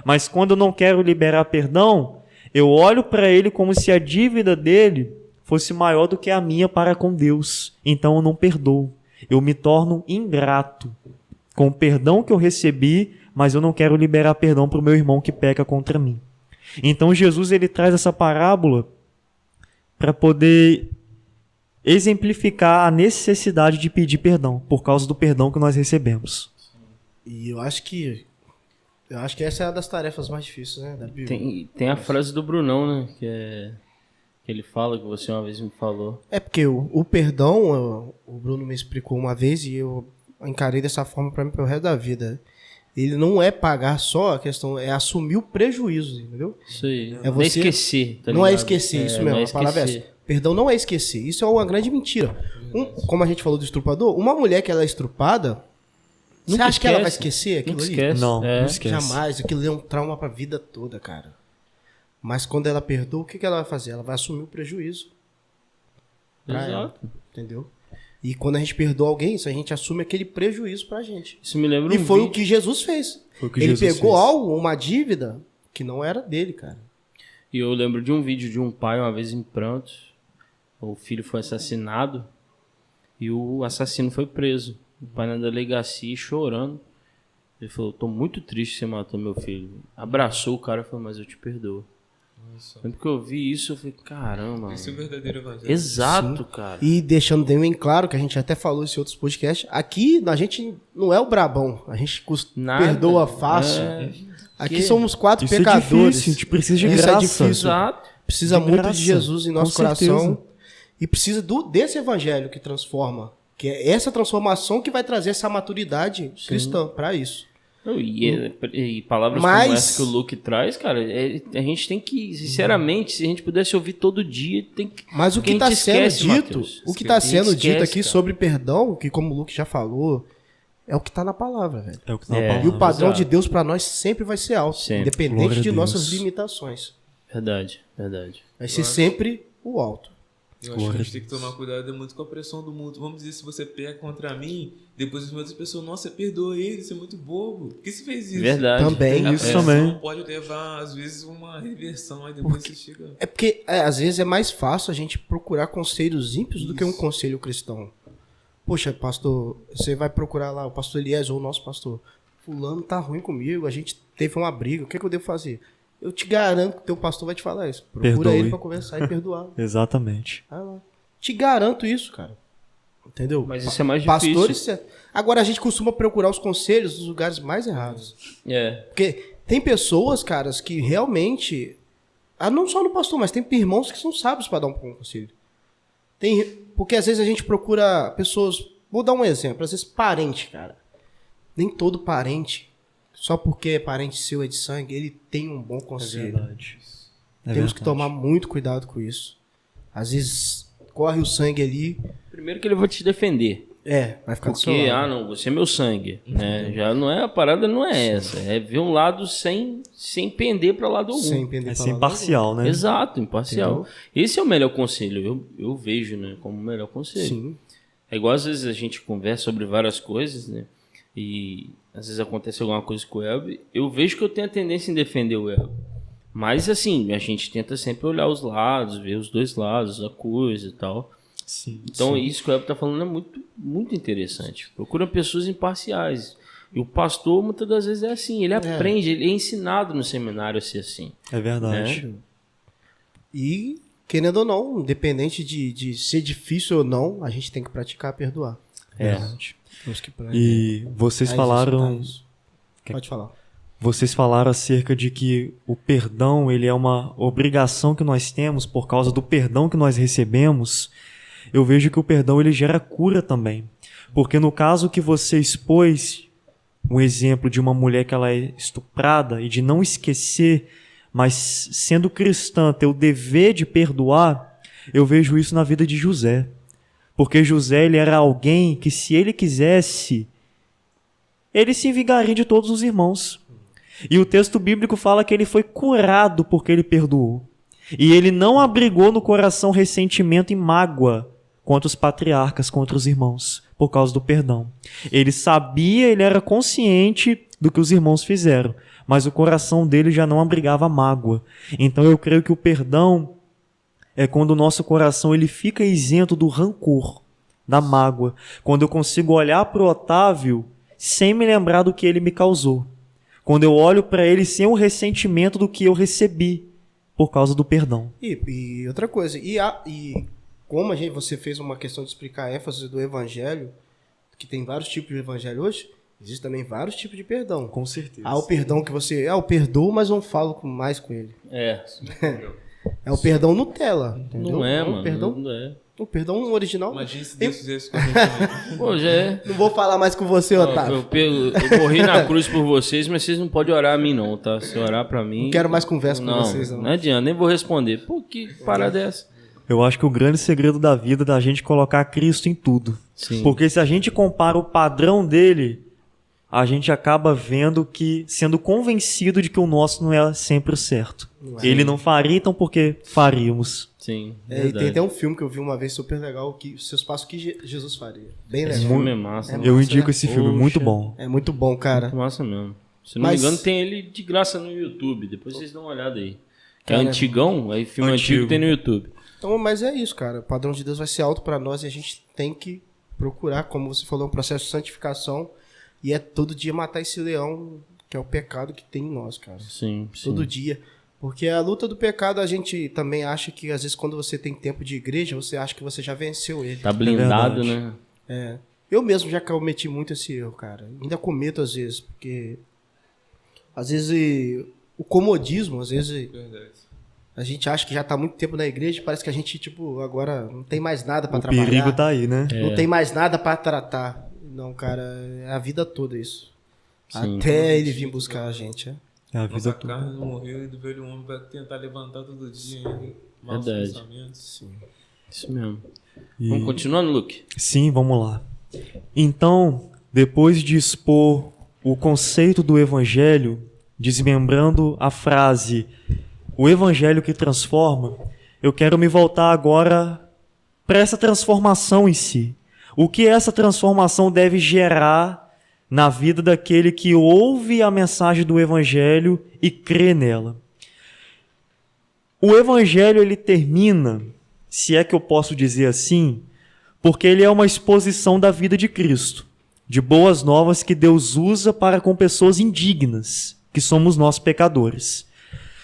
Mas quando eu não quero liberar perdão, eu olho para ele como se a dívida dele fosse maior do que a minha para com Deus. Então eu não perdoo. Eu me torno ingrato com o perdão que eu recebi, mas eu não quero liberar perdão para o meu irmão que peca contra mim. Então Jesus ele traz essa parábola para poder exemplificar a necessidade de pedir perdão, por causa do perdão que nós recebemos. E eu acho que essa é uma das tarefas mais difíceis, né, da Bíblia. Tem a frase do Brunão, né, que ele fala, que você uma vez me falou. É porque o perdão, o Bruno me explicou uma vez e eu encarei dessa forma para mim pelo resto da vida. Ele não é pagar só, a questão é assumir o prejuízo, entendeu? Isso aí. É não você... é esquecer, tá não é ligado? esquecer, isso mesmo, é a palavra é essa. Perdão não é esquecer, isso é uma grande mentira. Como a gente falou do estrupador, uma mulher que ela é estrupada, você acha que ela vai esquecer aquilo ali? Esquece. Não esquece. Jamais, aquilo é um trauma pra vida toda, cara. Mas quando ela perdoa, o que ela vai fazer? Ela vai assumir o prejuízo. Pra ela, entendeu? E quando a gente perdoa alguém, isso a gente assume aquele prejuízo pra gente. Isso me lembra E foi o que Jesus fez. Ele pegou algo, uma dívida, que não era dele, cara. E eu lembro de um vídeo de um pai, uma vez em prantos. O filho foi assassinado e o assassino foi preso. O pai na delegacia chorando. Ele falou, tô muito triste que você matou meu filho. Abraçou o cara e falou, mas eu te perdoo. Sempre que eu vi isso, eu falei, caramba. Esse é o verdadeiro evangelho. Exato, Sim. cara. E deixando bem claro, que a gente até falou isso em outros podcasts, aqui a gente não é o brabão. A gente perdoa fácil. Aqui somos 4 isso pecadores. É difícil, a gente precisa de isso graça. É difícil. Exato. Precisa de muito graça, de Jesus em nosso coração. certeza. E precisa desse evangelho que transforma. Que é essa transformação que vai trazer essa maturidade cristã para isso. Não, e palavras como essa que o Luke traz, cara, a gente tem que, sinceramente, se a gente pudesse ouvir todo dia, tem que... Mas o que está sendo dito, Mateus. o que está sendo dito aqui cara. sobre perdão, que como o Luke já falou, é o que tá na palavra, velho. É o que tá na É. palavra. E o padrão exato. de Deus pra nós sempre vai ser alto, Sempre. independente Glória a de Deus. nossas limitações. Verdade, verdade. Vai ser sempre o alto. Eu acho que a gente tem que tomar cuidado muito com a pressão do mundo. Vamos dizer, se você peca contra mim, depois as outras pessoas, nossa, perdoa ele, você é muito bobo. Por que você fez isso? Verdade. Também. A Isso pressão também. pode levar, às vezes, uma reversão, aí depois você chega... É porque, às vezes, é mais fácil a gente procurar conselhos ímpios do que um conselho cristão. Poxa, pastor, você vai procurar lá o pastor Elias ou o nosso pastor. Fulano tá ruim comigo, a gente teve uma briga, o que eu devo fazer? Eu te garanto que teu pastor vai te falar isso. Procura Perdoe. ele pra conversar e perdoar. Exatamente. Vai lá. Te garanto isso, cara. Entendeu? Mas isso é mais Pastores, difícil. agora a gente costuma procurar os conselhos nos lugares mais errados. É. Porque tem pessoas, caras, que realmente... não só no pastor, mas tem irmãos que são sábios para dar um bom conselho. Porque às vezes a gente procura pessoas... Vou dar um exemplo. Às vezes parente, cara. Nem todo parente, só porque é parente seu, é de sangue, ele tem um bom conselho. verdade. Temos que tomar muito cuidado com isso. Às vezes corre o sangue ali... Primeiro que ele vai te defender. vai ficar do seu Porque, lado. não, você é meu sangue. Né? Já não é, a parada não é essa. É ver um lado sem pender para lado algum. Sem pender É pra ser lado imparcial, né? Exato, imparcial. Esse é o melhor conselho. Eu vejo, né, como o melhor conselho. Sim. É igual às vezes a gente conversa sobre várias coisas, né? E às vezes acontece alguma coisa com o Elber. Eu vejo que eu tenho a tendência em defender o Elber. Mas assim, a gente tenta sempre olhar os lados, ver os dois lados da coisa e tal. Sim. Então isso que o Elber tá falando é muito, muito interessante. Procura pessoas imparciais. E o pastor muitas das vezes é assim, ele aprende, ele é ensinado no seminário a ser assim. É verdade. Né? E, querendo ou não, independente de ser difícil ou não, a gente tem que praticar perdoar. Verdade. Temos que E vocês falaram... isso. Pode falar. Vocês falaram acerca de que o perdão, ele é uma obrigação que nós temos por causa do perdão que nós recebemos. Eu vejo que o perdão, ele gera cura também. Porque no caso que você expôs, o exemplo de uma mulher que ela é estuprada e de não esquecer, mas sendo cristã, ter o dever de perdoar, eu vejo isso na vida de José. Porque José, ele era alguém que, se ele quisesse, ele se vingaria de todos os irmãos. E o texto bíblico fala que ele foi curado porque ele perdoou. E ele não abrigou no coração ressentimento e mágoa contra os patriarcas, contra os irmãos, por causa do perdão. Ele sabia, ele era consciente do que os irmãos fizeram, mas o coração dele já não abrigava mágoa. Então eu creio que o perdão é quando o nosso coração ele fica isento do rancor, da mágoa. Quando eu consigo olhar para o Otávio sem me lembrar do que ele me causou. Quando eu olho para ele sem o ressentimento do que eu recebi por causa do perdão. E outra coisa, e como você fez uma questão de explicar a ênfase do evangelho, que tem vários tipos de evangelho hoje, existem também vários tipos de perdão. Com certeza. Há o perdão que você... eu perdoo, mas não falo mais com ele. É. É o perdão Nutella, entendeu? Não é, o mano. Perdão, Não é. o perdão original... Imagina se Deus fizesse com a gente também. Pô, já é. Não vou falar mais com você, Otávio. Eu morri na cruz por vocês, mas vocês não podem orar a mim não, tá? Se orar pra mim... Não quero mais conversa com não, vocês, não. Não adianta, nem vou responder. Pô, que parada é essa? Eu acho que o grande segredo da vida é da gente colocar Cristo em tudo. Sim. Porque se a gente compara o padrão dele, a gente acaba vendo que, sendo convencido de que o nosso não é sempre o certo. Ele não faria, então por que faríamos? Sim, E tem verdade. até um filme que eu vi uma vez super legal, que Seus Passos que Jesus faria. Bem Esse legal. filme é massa. Eu massa, indico né? esse filme, Poxa. muito bom. É muito bom, cara. Muito massa mesmo. Se não Mas- me engano, tem ele de graça no YouTube. Depois vocês dão uma olhada aí. Que é Cara, antigão, aí filme antigo tem no YouTube. Então, mas é isso, cara. O padrão de Deus vai ser alto pra nós e a gente tem que procurar, como você falou, um processo de santificação. E é todo dia matar esse leão, que é o pecado que tem em nós, cara. Sim, sim. Todo dia. Porque a luta do pecado, a gente também acha que, às vezes, quando você tem tempo de igreja, você acha que você já venceu ele. Tá blindado, verdade. né? Eu mesmo já cometi muito esse erro, cara. Ainda cometo às vezes, porque às vezes o comodismo, às vezes Verdade. a gente acha que já tá há muito tempo na igreja, parece que a gente, tipo, agora não tem mais nada pra O trabalhar. perigo tá aí, né? Não tem mais nada pra tratar. Não, cara, é a vida toda isso. Sim. Até ele vir buscar a gente, é. É a vida Nossa toda. carne não morreu e do velho homem vai tentar levantar todo dia ainda. Maus Verdade. pensamentos. Sim. Isso mesmo. E- Vamos continuando, Luke? Sim, vamos lá. Então, depois de expor o conceito do Evangelho, desmembrando a frase "o Evangelho que transforma", eu quero me voltar agora para essa transformação em si. O que essa transformação deve gerar na vida daquele que ouve a mensagem do Evangelho e crê nela. O Evangelho, ele termina, se é que eu posso dizer assim, porque ele é uma exposição da vida de Cristo, de boas novas que Deus usa para com pessoas indignas, que somos nós pecadores.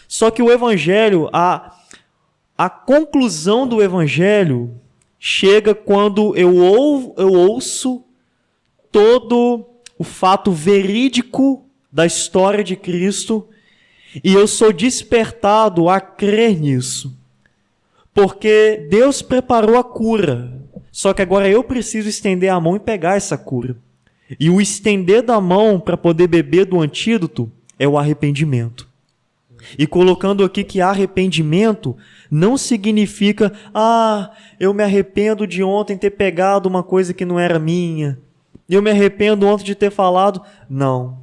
Só que o Evangelho, a conclusão do Evangelho chega quando eu ouço todo o fato verídico da história de Cristo e eu sou despertado a crer nisso. Porque Deus preparou a cura, só que agora eu preciso estender a mão e pegar essa cura. E o estender da mão para poder beber do antídoto é o arrependimento. E colocando aqui que arrependimento não significa, eu me arrependo de ontem ter pegado uma coisa que não era minha. Eu me arrependo ontem de ter falado. Não.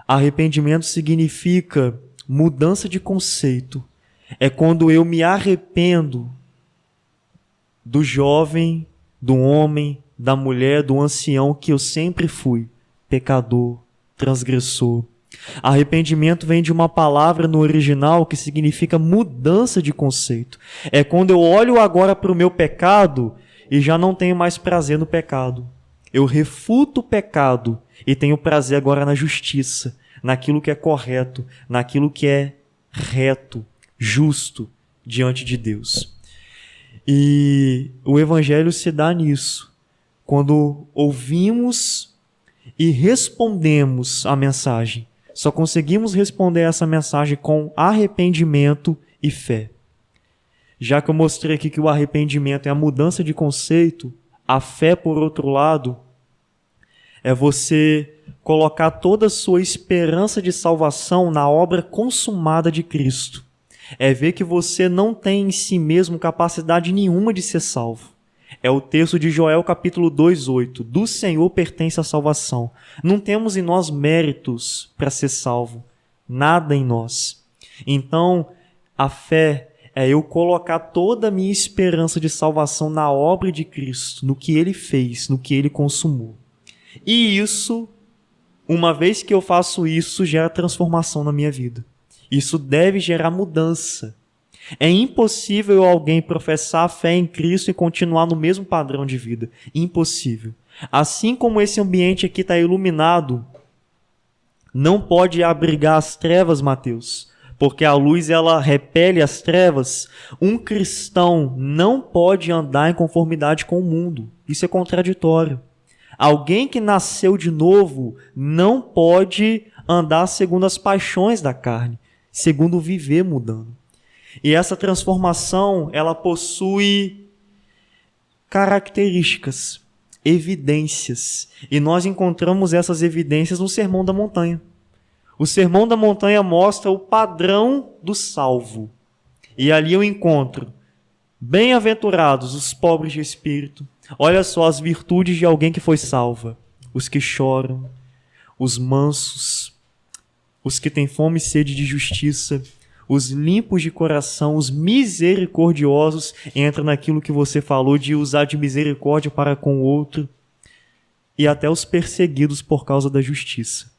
Arrependimento significa mudança de conceito. É quando eu me arrependo do jovem, do homem, da mulher, do ancião que eu sempre fui. Pecador, transgressor. Arrependimento vem de uma palavra no original que significa mudança de conceito. É quando eu olho agora para o meu pecado e já não tenho mais prazer no pecado. Eu refuto o pecado e tenho prazer agora na justiça, naquilo que é correto, naquilo que é reto, justo diante de Deus. E o Evangelho se dá nisso, quando ouvimos e respondemos a mensagem. Só conseguimos responder essa mensagem com arrependimento e fé. Já que eu mostrei aqui que o arrependimento é a mudança de conceito, a fé, por outro lado, é você colocar toda a sua esperança de salvação na obra consumada de Cristo. É ver que você não tem em si mesmo capacidade nenhuma de ser salvo. É o texto de Joel capítulo 2:8. Do Senhor pertence a salvação. Não temos em nós méritos para ser salvo. Nada em nós. Então, a fé é eu colocar toda a minha esperança de salvação na obra de Cristo, no que Ele fez, no que Ele consumou. E isso, uma vez que eu faço isso, gera transformação na minha vida. Isso deve gerar mudança. É impossível alguém professar a fé em Cristo e continuar no mesmo padrão de vida. Impossível. Assim como esse ambiente aqui está iluminado, não pode abrigar as trevas, Mateus, porque a luz ela repele as trevas. Um cristão não pode andar em conformidade com o mundo. Isso é contraditório. Alguém que nasceu de novo não pode andar segundo as paixões da carne, segundo o viver mudando. E essa transformação, ela possui características, evidências. E nós encontramos essas evidências no Sermão da Montanha. O Sermão da Montanha mostra o padrão do salvo. E ali eu encontro: bem-aventurados os pobres de espírito. Olha só as virtudes de alguém que foi salva. Os que choram, os mansos, os que têm fome e sede de justiça, os limpos de coração, os misericordiosos. Entra naquilo que você falou de usar de misericórdia para com o outro. E até os perseguidos por causa da justiça.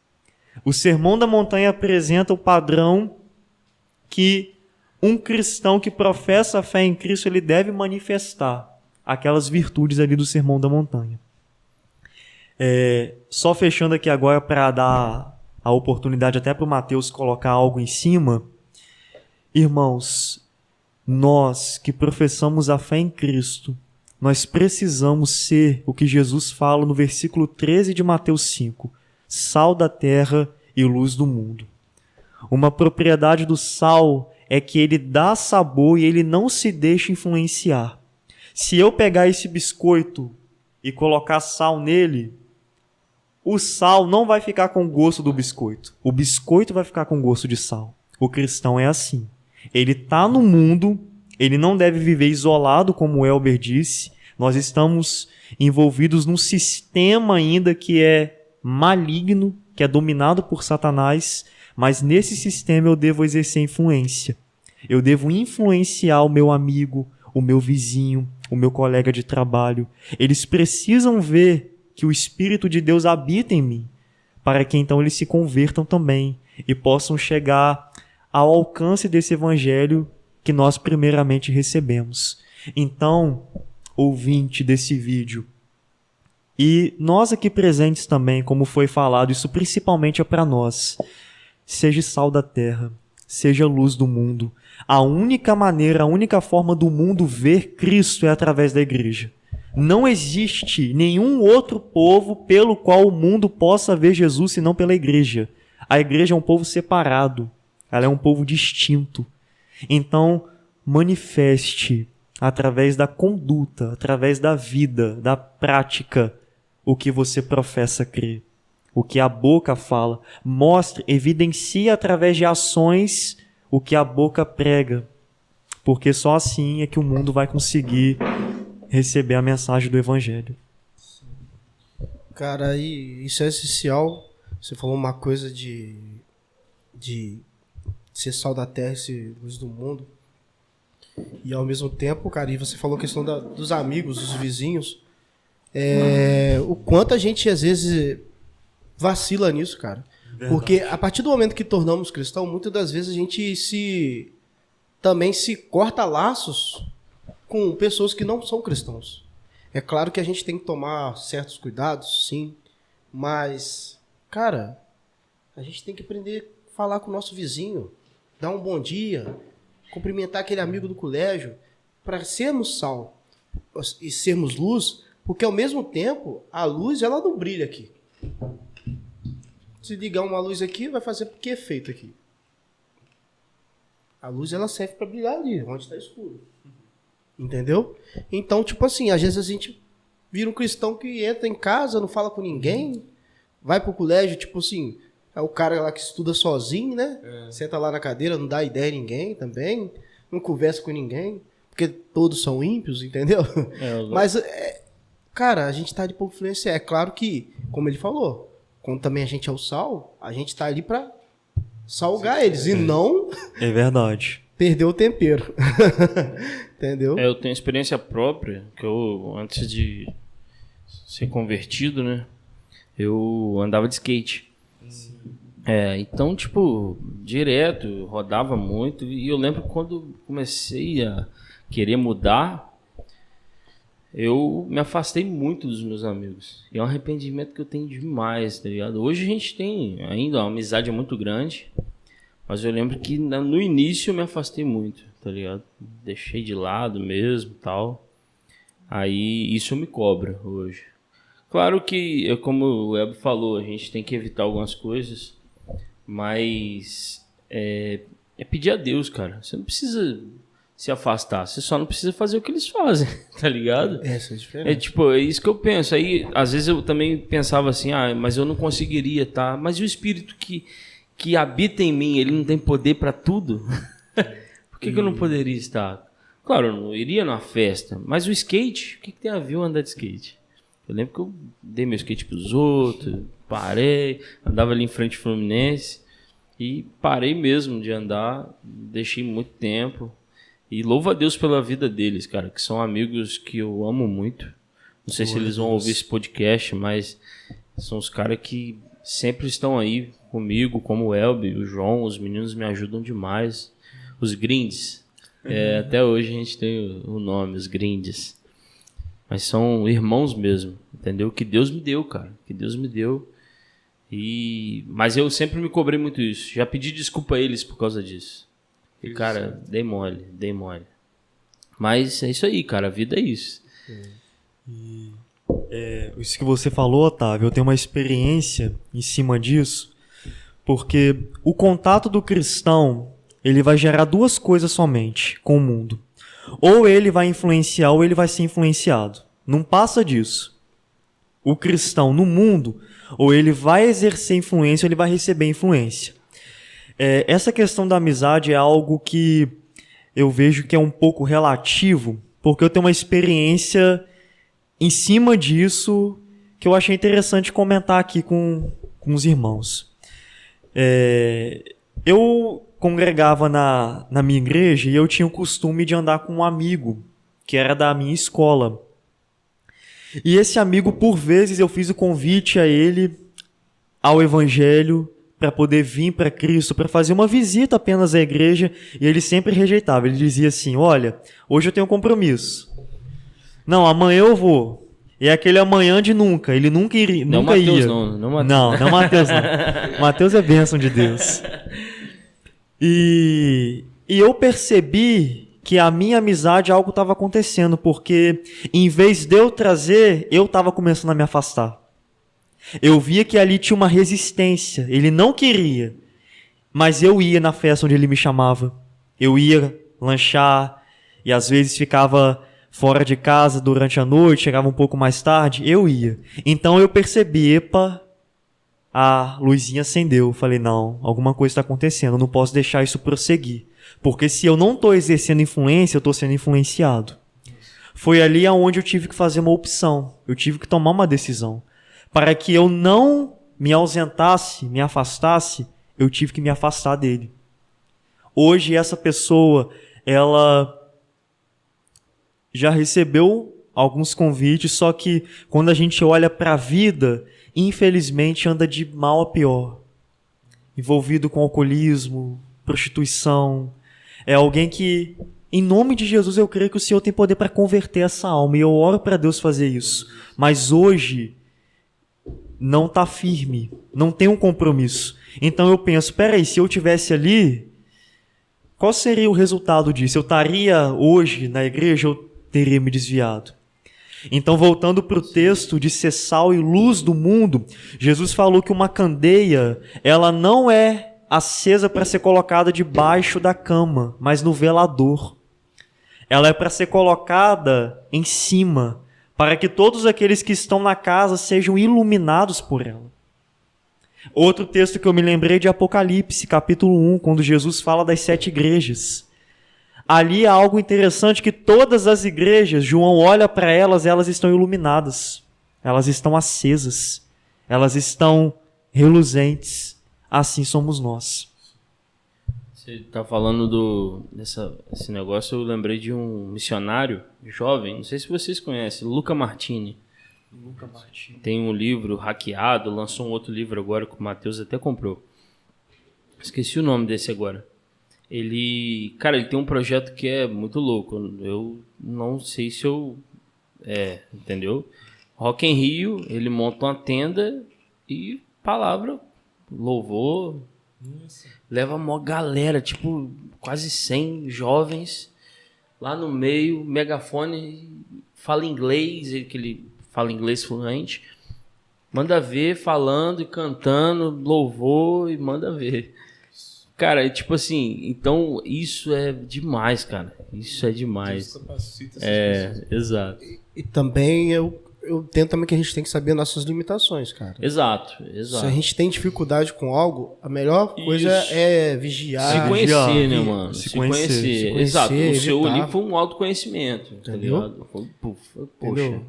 O Sermão da Montanha apresenta o padrão que um cristão que professa a fé em Cristo ele deve manifestar aquelas virtudes ali do Sermão da Montanha. Só fechando aqui agora para dar a oportunidade até para o Mateus colocar algo em cima. Irmãos, nós que professamos a fé em Cristo, nós precisamos ser o que Jesus fala no versículo 13 de Mateus 5, sal da terra e luz do mundo. Uma propriedade do sal é que ele dá sabor e ele não se deixa influenciar. Se eu pegar esse biscoito e colocar sal nele, o sal não vai ficar com o gosto do biscoito. O biscoito vai ficar com gosto de sal. O cristão é assim. Ele está no mundo, ele não deve viver isolado, como o Elber disse. Nós estamos envolvidos num sistema ainda que é maligno, que é dominado por Satanás, mas nesse sistema eu devo exercer influência. Eu devo influenciar o meu amigo, o meu vizinho, o meu colega de trabalho. Eles precisam ver que o Espírito de Deus habita em mim, para que então eles se convertam também e possam chegar ao alcance desse evangelho que nós primeiramente recebemos. Então, ouvinte desse vídeo, e nós aqui presentes também, como foi falado, isso principalmente é para nós. Seja sal da terra, seja luz do mundo. A única maneira, a única forma do mundo ver Cristo é através da igreja. Não existe nenhum outro povo pelo qual o mundo possa ver Jesus senão pela igreja. A igreja é um povo separado, ela é um povo distinto. Então, manifeste através da conduta, através da vida, da prática, o que você professa crer, o que a boca fala. Mostre, evidencie através de ações o que a boca prega, porque só assim é que o mundo vai conseguir receber a mensagem do evangelho. Cara, aí isso é essencial. Você falou uma coisa de ser sal da terra e ser luz do mundo. E ao mesmo tempo, cara, e você falou a questão dos amigos, dos vizinhos. O quanto a gente às vezes vacila nisso, cara. Verdade. Porque a partir do momento que tornamos cristão, muitas das vezes a gente também se corta laços com pessoas que não são cristãos. É claro que a gente tem que tomar certos cuidados, sim, mas, cara, a gente tem que aprender a falar com o nosso vizinho, dar um bom dia, cumprimentar aquele amigo do colégio, para sermos sal e sermos luz, porque ao mesmo tempo a luz ela não brilha aqui. Se ligar uma luz aqui, vai fazer que efeito aqui? A luz ela serve para brilhar ali, onde está escuro. Entendeu? Então, tipo assim, às vezes a gente vira um cristão que entra em casa, não fala com ninguém, vai pro colégio, tipo assim, é o cara lá que estuda sozinho, né? Senta lá na cadeira, não dá ideia a ninguém também, não conversa com ninguém, porque todos são ímpios, entendeu? Mas, cara, a gente tá ali pra influenciar. É claro que, como ele falou, quando também a gente é o sal, a gente tá ali pra salgar eles, e não... É verdade. Perder o tempero. Entendeu? Eu tenho experiência própria, que eu, antes de ser convertido, né, eu andava de skate. Então, tipo, direto, rodava muito, e eu lembro quando comecei a querer mudar, eu me afastei muito dos meus amigos. E é um arrependimento que eu tenho demais, tá ligado? Hoje a gente tem ainda uma amizade muito grande, mas eu lembro que no início eu me afastei muito, tá ligado? Deixei de lado mesmo e tal. Aí isso me cobra hoje. Claro que, como o Elber falou, a gente tem que evitar algumas coisas, mas é pedir a Deus, cara. Você não precisa se afastar, você só não precisa fazer o que eles fazem, tá ligado? Essa é a diferença. É isso que eu penso. Aí, às vezes eu também pensava assim, mas eu não conseguiria, tá? Mas e o Espírito que habita em mim, ele não tem poder para tudo? Por que eu não poderia estar? Claro, eu não iria numa festa, mas o skate, o que tem a ver o andar de skate? Eu lembro que eu dei meu skate pros outros, parei, andava ali em frente ao Fluminense e parei mesmo de andar, deixei muito tempo. E louvo a Deus pela vida deles, cara, que são amigos que eu amo muito. Não sei se eles vão ouvir esse podcast, mas são os caras que sempre estão aí comigo, como o Elber, o João, os meninos me ajudam demais. Os Grindes, até hoje a gente tem o nome, os Grindes. Mas são irmãos mesmo, entendeu? Que Deus me deu, cara, que Deus me deu. Mas eu sempre me cobrei muito isso. Já pedi desculpa a eles por causa disso. E, cara, dei mole. Mas é isso aí, cara, a vida é isso. Isso que você falou, Otávio, eu tenho uma experiência em cima disso, porque o contato do cristão, ele vai gerar duas coisas somente com o mundo. Ou ele vai influenciar, ou ele vai ser influenciado. Não passa disso. O cristão no mundo, ou ele vai exercer influência, ou ele vai receber influência. Essa questão da amizade é algo que eu vejo que é um pouco relativo, porque eu tenho uma experiência em cima disso que eu achei interessante comentar aqui com os irmãos. Eu congregava na minha igreja e eu tinha o costume de andar com um amigo que era da minha escola. E esse amigo, por vezes, eu fiz o convite a ele ao evangelho para poder vir para Cristo, para fazer uma visita apenas à igreja, e ele sempre rejeitava. Ele dizia assim: olha, hoje eu tenho um compromisso. Não, amanhã eu vou. E é aquele amanhã de nunca. Ele nunca iria. Não nunca Mateus, ia. não Mateus. Não Mateus não. Mateus é bênção de Deus. E eu percebi que a minha amizade, algo estava acontecendo, porque em vez de eu trazer, eu estava começando a me afastar. Eu via que ali tinha uma resistência. Ele não queria, mas eu ia na festa onde ele me chamava. Eu ia lanchar e às vezes ficava fora de casa durante a noite, chegava um pouco mais tarde, eu ia. Então eu percebi, epa, a luzinha acendeu. Falei, não, alguma coisa está acontecendo, eu não posso deixar isso prosseguir. Porque se eu não estou exercendo influência, eu estou sendo influenciado. Foi ali onde eu tive que fazer uma opção, eu tive que tomar uma decisão. Para que eu não me ausentasse, me afastasse, eu tive que me afastar dele. Hoje essa pessoa, ela já recebeu alguns convites, só que quando a gente olha para a vida, infelizmente anda de mal a pior. Envolvido com alcoolismo, prostituição. É alguém que, em nome de Jesus, eu creio que o Senhor tem poder para converter essa alma. E eu oro para Deus fazer isso. Mas hoje não está firme, não tem um compromisso. Então eu penso, peraí, se eu tivesse ali, qual seria o resultado disso? Eu estaria hoje na igreja, eu teria me desviado. Então, voltando para o texto de ser sal e luz do mundo, Jesus falou que uma candeia, ela não é acesa para ser colocada debaixo da cama, mas no velador. Ela é para ser colocada em cima, para que todos aqueles que estão na casa sejam iluminados por ela. Outro texto que eu me lembrei de Apocalipse, capítulo 1, quando Jesus fala das 7 igrejas. Ali há algo interessante, que todas as igrejas, João olha para elas, elas estão iluminadas, elas estão acesas, elas estão reluzentes. Assim somos nós. Você está falando desse negócio, eu lembrei de um missionário jovem, não sei se vocês conhecem, Luca Martini. Tem um livro, Hackeado, lançou um outro livro agora que o Mateus até comprou. Esqueci o nome desse agora. Ele tem um projeto que é muito louco. Eu não sei se entendeu? Rock in Rio, ele monta uma tenda e palavra, louvor, leva uma galera, tipo, quase 100 jovens lá no meio, megafone, fala inglês, que ele fala inglês fluente, manda ver, falando e cantando, louvor e manda ver. Cara, tipo assim, então isso é demais, cara. Isso é demais. Exato. E também eu entendo também que a gente tem que saber nossas limitações, cara. Exato. Se a gente tem dificuldade com algo, a melhor coisa é vigiar. Se conhecer, né, mano? Se conhecer. Exato. O seu livro foi um autoconhecimento, tá ligado? Poxa.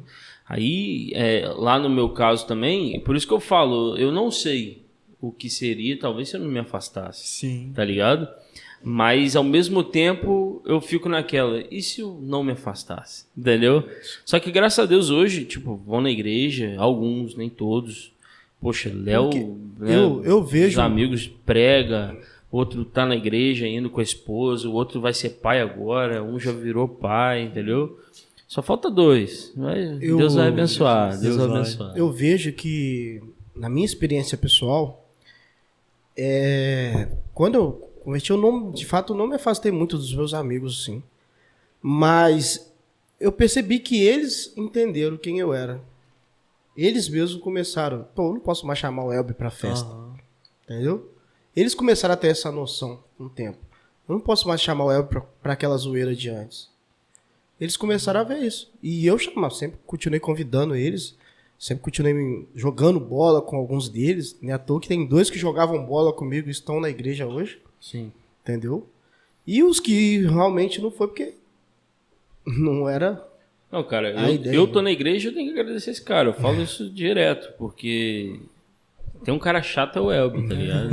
Aí, lá no meu caso também, por isso que eu falo, eu não sei o que seria, talvez se eu não me afastasse. Sim. Tá ligado? Mas, ao mesmo tempo, eu fico naquela, e se eu não me afastasse? Entendeu? Só que, graças a Deus, hoje, tipo, vão na igreja, alguns, nem todos. Poxa, Léo, eu vejo... os amigos prega, outro tá na igreja indo com a esposa, o outro vai ser pai agora, um já virou pai, entendeu? Só falta 2. Deus vai abençoar. Deus vai abençoar. Eu vejo que, na minha experiência pessoal, quando eu converti, de fato, eu não me afastei muito dos meus amigos, assim. Mas eu percebi que eles entenderam quem eu era. Eles mesmos começaram, eu não posso mais chamar o Elber pra festa. Entendeu? Eles começaram a ter essa noção com o tempo. Eu não posso mais chamar o Elber pra aquela zoeira de antes. Eles começaram a ver isso. E eu sempre continuei convidando eles. Sempre continuei jogando bola com alguns deles. Nem à toa que tem 2 que jogavam bola comigo e estão na igreja hoje. Sim. Entendeu? E os que realmente não foi porque não era Não, cara, eu tô na igreja, eu tenho que agradecer esse cara. Eu falo isso direto, porque tem um cara chato, é o Elber, tá ligado?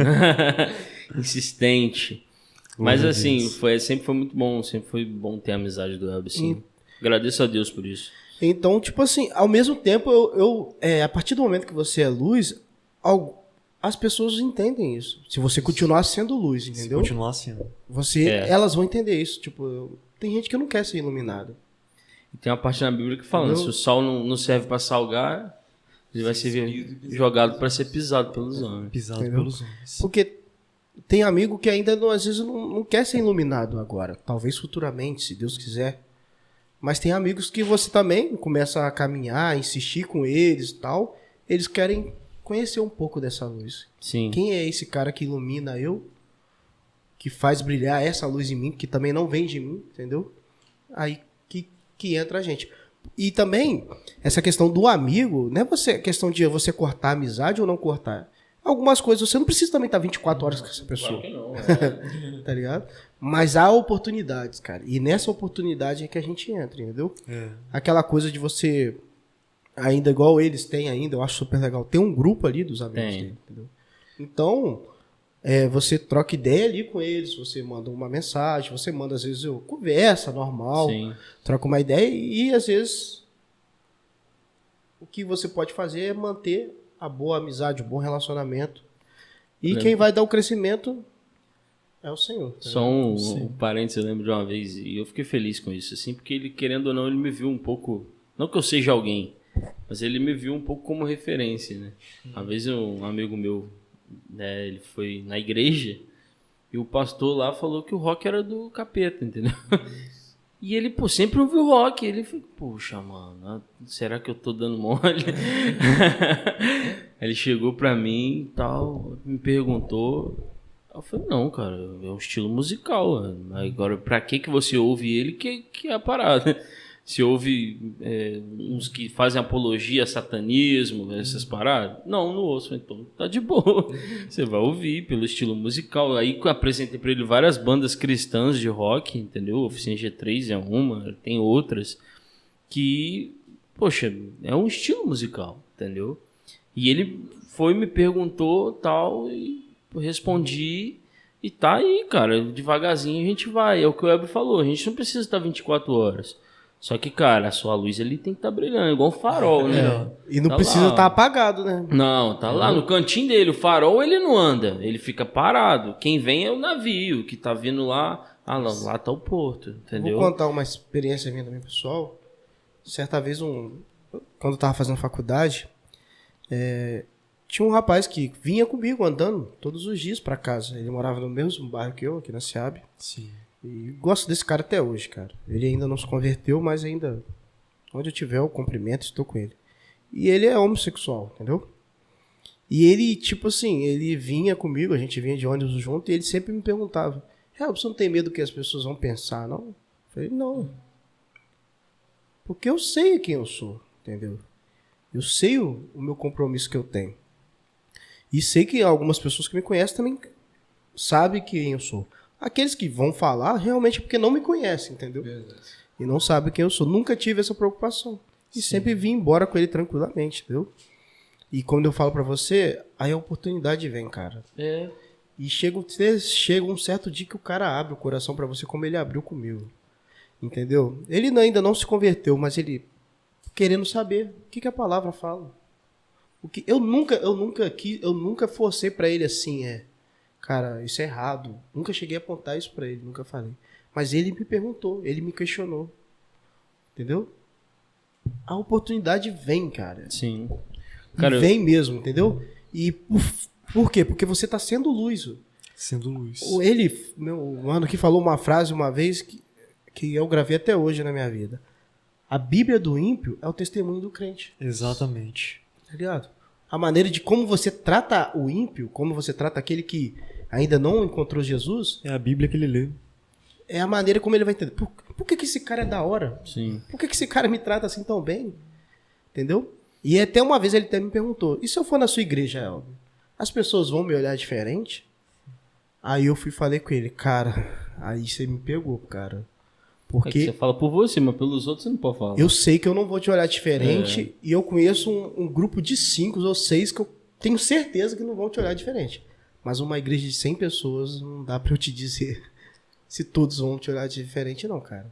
Insistente. Mas assim, sempre foi muito bom, sempre foi bom ter a amizade do Elber, assim. Agradeço a Deus por isso. Então, tipo assim, ao mesmo tempo, a partir do momento que você é luz, as pessoas entendem isso. Se você continuar sendo luz, entendeu? Se continuar sendo. Elas vão entender isso. Tipo, tem gente que não quer ser iluminado. E tem uma parte na Bíblia que fala, se o sal não serve para salgar, ele vai ser jogado para ser pisado pelos homens. Pisado pelos homens. Porque tem amigo que ainda, às vezes, não quer ser iluminado agora. Talvez futuramente, se Deus quiser. Mas tem amigos que você também começa a caminhar, insistir com eles e tal. Eles querem conhecer um pouco dessa luz. Sim. Quem é esse cara que ilumina eu? Que faz brilhar essa luz em mim, que também não vem de mim, entendeu? Aí que entra a gente. E também, essa questão do amigo, não é questão de você cortar a amizade ou não cortar. Algumas coisas, você não precisa também estar 24 horas com essa pessoa. Claro que não, tá ligado? Mas há oportunidades, cara. E nessa oportunidade é que a gente entra, entendeu? Aquela coisa de você, ainda igual eles têm ainda, eu acho super legal. Tem um grupo ali dos amigos dele, entendeu? Então, você troca ideia ali com eles, você manda uma mensagem, você manda, às vezes, conversa normal, troca uma ideia e, às vezes, o que você pode fazer é manter a boa amizade, o bom relacionamento. E quem vai dar o crescimento é o Senhor. Tá? Só um parênteses, eu lembro de uma vez, e eu fiquei feliz com isso, assim, porque ele, querendo ou não, ele me viu um pouco, não que eu seja alguém, mas ele me viu um pouco como referência, né? Uma vez um amigo meu, né, ele foi na igreja e o pastor lá falou que o rock era do capeta, entendeu? E ele, sempre ouviu rock. Ele falou, puxa, mano, será que eu tô dando mole? Ele chegou pra mim e tal, me perguntou. Eu falei, não, cara, é um estilo musical. Agora, pra que você ouve ele que é a parada? Se ouve uns que fazem apologia a satanismo, essas paradas? Não ouço. Então tá de boa. Você vai ouvir pelo estilo musical. Aí eu apresentei pra ele várias bandas cristãs de rock, entendeu? Oficina G3 é uma, tem outras. Que, poxa, é um estilo musical, entendeu? E ele me perguntou tal, e eu respondi. E tá aí, cara, devagarzinho a gente vai. É o que o Elber falou, a gente não precisa estar 24 horas. Só que, cara, a sua luz ali tem que estar brilhando, igual um farol, né? E não precisa estar apagado, né? Não, tá lá no cantinho dele. O farol, ele não anda, ele fica parado. Quem vem é o navio, que tá vindo lá. Lá tá o porto, entendeu? Vou contar uma experiência minha também, pessoal. Certa vez, quando eu tava fazendo faculdade, tinha um rapaz que vinha comigo andando todos os dias pra casa. Ele morava no mesmo bairro que eu, aqui na Seab. Sim. E gosto desse cara até hoje, cara. Ele ainda não se converteu, mas ainda, onde eu tiver, eu cumprimento, estou com ele. E ele é homossexual, entendeu? E ele, tipo assim, ele vinha comigo, a gente vinha de ônibus junto, e ele sempre me perguntava, você não tem medo do que as pessoas vão pensar, não? Eu falei, não. Porque eu sei quem eu sou, entendeu? Eu sei o meu compromisso que eu tenho. E sei que algumas pessoas que me conhecem também sabem quem eu sou. Aqueles que vão falar, realmente é porque não me conhecem, entendeu? Verdade. E não sabem quem eu sou. Nunca tive essa preocupação. E sempre vim embora com ele tranquilamente, entendeu? E quando eu falo pra você, aí a oportunidade vem, cara. E chega um certo dia que o cara abre o coração pra você como ele abriu comigo. Entendeu? Ele ainda não se converteu, mas ele querendo saber o que a palavra fala. Eu nunca forcei pra ele assim, cara, isso é errado. Nunca cheguei a apontar isso pra ele, nunca falei. Mas ele me perguntou, ele me questionou. Entendeu? A oportunidade vem, cara. Sim. Cara, vem mesmo, entendeu? E por quê? Porque você tá sendo luz. Sendo luz. Meu mano que falou uma frase uma vez que eu gravei até hoje na minha vida. A Bíblia do ímpio é o testemunho do crente. Exatamente. Tá ligado? A maneira de como você trata o ímpio, como você trata aquele que ainda não encontrou Jesus... É a Bíblia que ele lê. É a maneira como ele vai entender. Por que esse cara é da hora? Sim. Por que esse cara me trata assim tão bem? Entendeu? E até uma vez ele até me perguntou, e se eu for na sua igreja, Elber? As pessoas vão me olhar diferente? Aí eu falei com ele, cara, aí você me pegou, cara. Porque É que você fala por você, mas pelos outros você não pode falar. eu sei que eu não vou te olhar diferente e eu conheço um grupo de 5 ou 6 que eu tenho certeza que não vão te olhar diferente. Mas uma igreja de 100 pessoas não dá pra eu te dizer se todos vão te olhar diferente não, cara.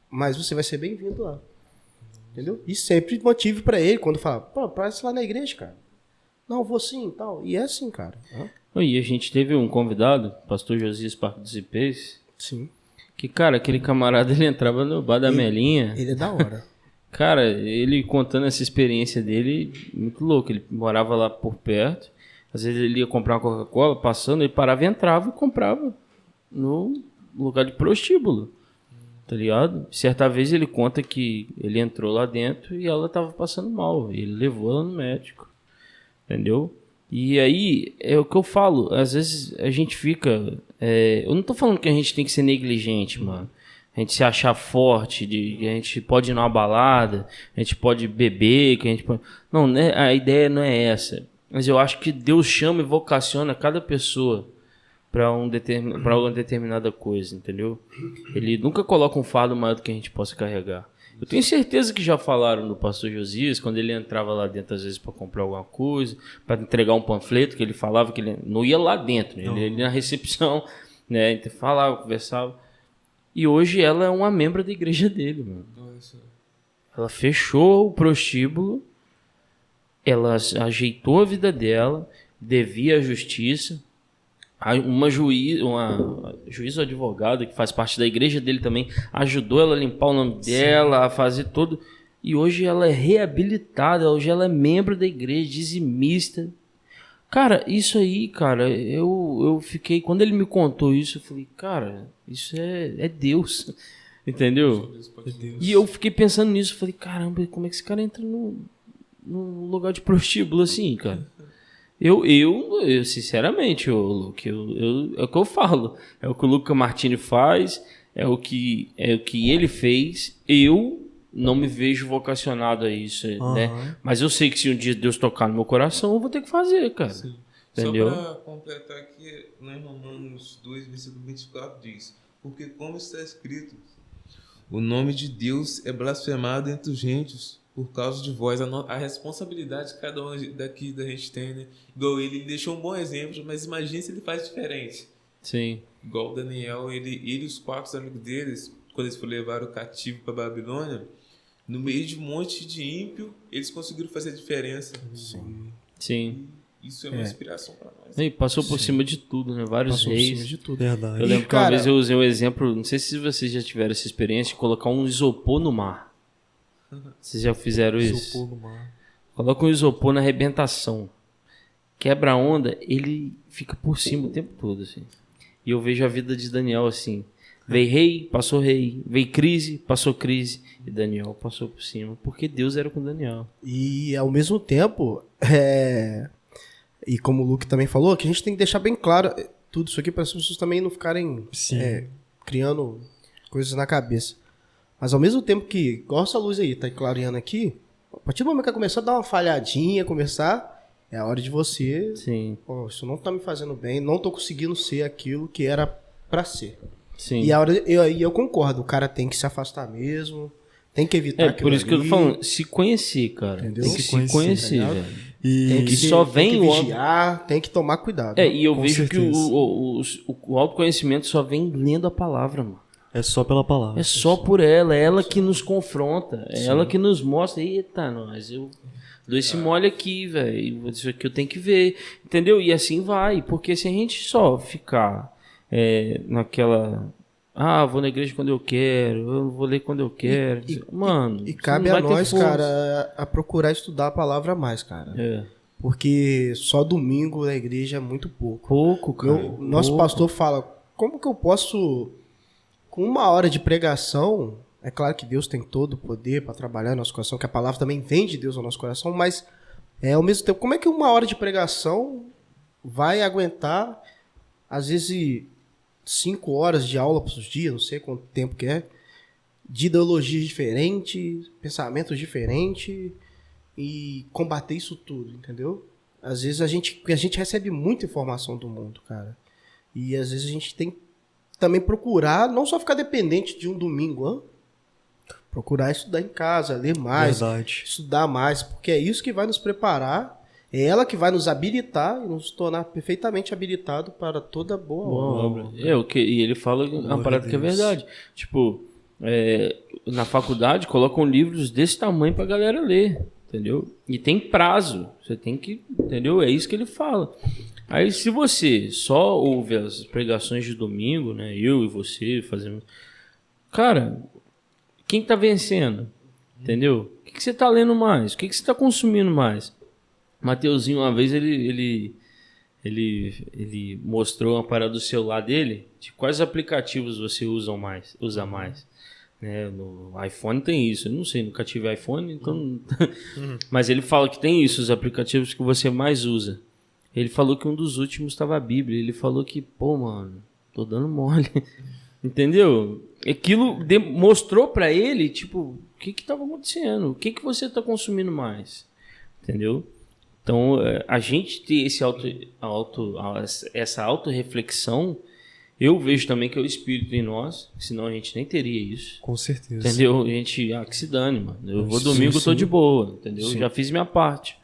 Mas você vai ser bem-vindo lá. Entendeu? E sempre motive pra ele quando fala, pô, aparece lá na igreja, cara. Não, vou sim e tal. E é assim, cara. E a gente teve um convidado, pastor Josias Parque dos Ipês, Sim. que, cara, aquele camarada, ele entrava no bar da Melinha. Ele é da hora. Cara, ele contando essa experiência dele, muito louco. Ele morava lá por perto. Às vezes ele ia comprar uma Coca-Cola, passando, ele parava e entrava e comprava no lugar de prostíbulo. Tá ligado? Certa vez ele conta que ele entrou lá dentro e ela tava passando mal. Ele levou ela no médico. Entendeu? E aí, é o que eu falo. Às vezes a gente fica... eu não tô falando que a gente tem que ser negligente, mano. A gente se achar forte, a gente pode ir numa balada, a gente pode beber, que a gente pode... Não, né? A ideia não é essa. Mas eu acho que Deus chama e vocaciona cada pessoa para uma determinada coisa, entendeu? Ele nunca coloca um fardo maior do que a gente possa carregar. Eu tenho certeza que já falaram do pastor Josias, quando ele entrava lá dentro, às vezes, para comprar alguma coisa, para entregar um panfleto, que ele falava que ele não ia lá dentro, né? Ele ia na recepção, né? Então, falava, conversava. E hoje ela é uma membro da igreja dele, mano. Nossa. Ela fechou o prostíbulo, ela ajeitou a vida dela, devia à justiça. Uma juíza ou advogada que faz parte da igreja dele também ajudou ela a limpar o nome dela, a fazer tudo. E hoje ela é reabilitada, hoje ela é membro da igreja, dizimista. Cara, isso aí, cara, eu fiquei... Quando ele me contou isso, eu falei, cara, isso é Deus, entendeu? E eu fiquei pensando nisso, falei, caramba, como é que esse cara entra no lugar de prostíbulo assim, cara? Eu sinceramente, Luke, é o que eu falo. É o que o Luca Martini faz, é o que ele fez. Eu não me vejo vocacionado a isso, né? Mas eu sei que se um dia Deus tocar no meu coração, eu vou ter que fazer, cara. Sim. Entendeu? Só para completar aqui, lá em Romanos 2, versículo 24 diz: porque como está escrito, o nome de Deus é blasfemado entre os gentios por causa de vós. A responsabilidade que cada um daqui da gente tem, né? Igual ele deixou um bom exemplo, mas imagine se ele faz diferente. Sim. Igual o Daniel, ele e os 4 amigos deles, quando eles foram levar o cativo para Babilônia, no meio de um monte de ímpio, eles conseguiram fazer a diferença. Sim. Isso é uma inspiração para nós. E passou por cima de tudo, né? Vários Passou por reis. cima de tudo. Verdade. Eu lembro que cara, uma vez eu usei um exemplo, não sei se vocês já tiveram essa experiência, de colocar um isopor no mar. Vocês já fizeram isso? Isopor no mar. Coloca um isopor na arrebentação. Quebra a onda, ele fica por cima o tempo todo, assim. E eu vejo a vida de Daniel assim. Veio rei, passou rei. Veio crise, passou crise. E Daniel passou por cima, porque Deus era com Daniel. E ao mesmo tempo, e como o Luke também falou, que a gente tem que deixar bem claro tudo isso aqui para as pessoas também não ficarem criando coisas na cabeça. Mas ao mesmo tempo que, igual essa luz aí, tá clareando aqui, a partir do momento que começar a dar uma falhadinha, é a hora de você... Sim. Pô, isso não tá me fazendo bem, não tô conseguindo ser aquilo que era pra ser. Sim. E a hora eu concordo, o cara tem que se afastar mesmo, tem que evitar aquilo por isso que eu tô ali, falando, se conhecer, cara. Entendeu? Tem que Se se conhecer, tá ligado? velho. tem que E só vem tem o que óbvio. vigiar, tem que tomar cuidado. E eu Com vejo que certeza. o autoconhecimento só vem lendo a palavra, mano. É só pela palavra. É só por ela, é ela que nos confronta, é ela que nos mostra, eita, nós, eu dou esse mole aqui, velho, isso aqui eu tenho que ver, entendeu? E assim vai, porque se a gente só ficar naquela, vou na igreja quando eu quero, eu vou ler quando eu quero, mano... E cabe não a vai ter nós, força. cara, a procurar estudar a palavra mais, cara. Porque só domingo na igreja é muito pouco. Pouco, cara. Nosso pastor fala, como que eu posso... Com 1 hora de pregação, é claro que Deus tem todo o poder para trabalhar no nosso coração, que a palavra também vem de Deus ao nosso coração, mas ao mesmo tempo, como é que 1 hora de pregação vai aguentar, às vezes, 5 horas de aula por dia, não sei quanto tempo que é, de ideologias diferentes, pensamentos diferentes, e combater isso tudo, entendeu? Às vezes a gente recebe muita informação do mundo, cara, e às vezes a gente tem também procurar, não só ficar dependente de um domingo, procurar estudar em casa, ler mais, Verdade. estudar mais, porque é isso que vai nos preparar, é ela que vai nos habilitar e nos tornar perfeitamente habilitado para toda boa obra. E ele fala uma parada que é verdade. Tipo, na faculdade colocam livros desse tamanho pra galera ler, entendeu? E tem prazo, você tem que, entendeu? É isso que ele fala. Aí se você só ouve as pregações de domingo, né, eu e você fazendo... Cara, quem tá vencendo? Entendeu? O que você tá lendo mais? O que você tá consumindo mais? Mateuzinho, uma vez, ele mostrou uma parada do celular dele, de quais aplicativos você usa mais. Né? No iPhone tem isso, eu não sei, nunca tive iPhone, então... Mas ele fala que tem isso, os aplicativos que você mais usa. Ele falou que um dos últimos estava a Bíblia, ele falou que, pô, mano, tô dando mole. Entendeu? Aquilo mostrou pra ele, tipo, o que tava acontecendo? O que você tá consumindo mais? Entendeu? Então, a gente ter essa autorreflexão, eu vejo também que é o Espírito em nós, senão a gente nem teria isso. Com certeza. Entendeu? A gente, que se dane, mano. Eu vou domingo, eu tô de boa, entendeu? Já fiz minha parte.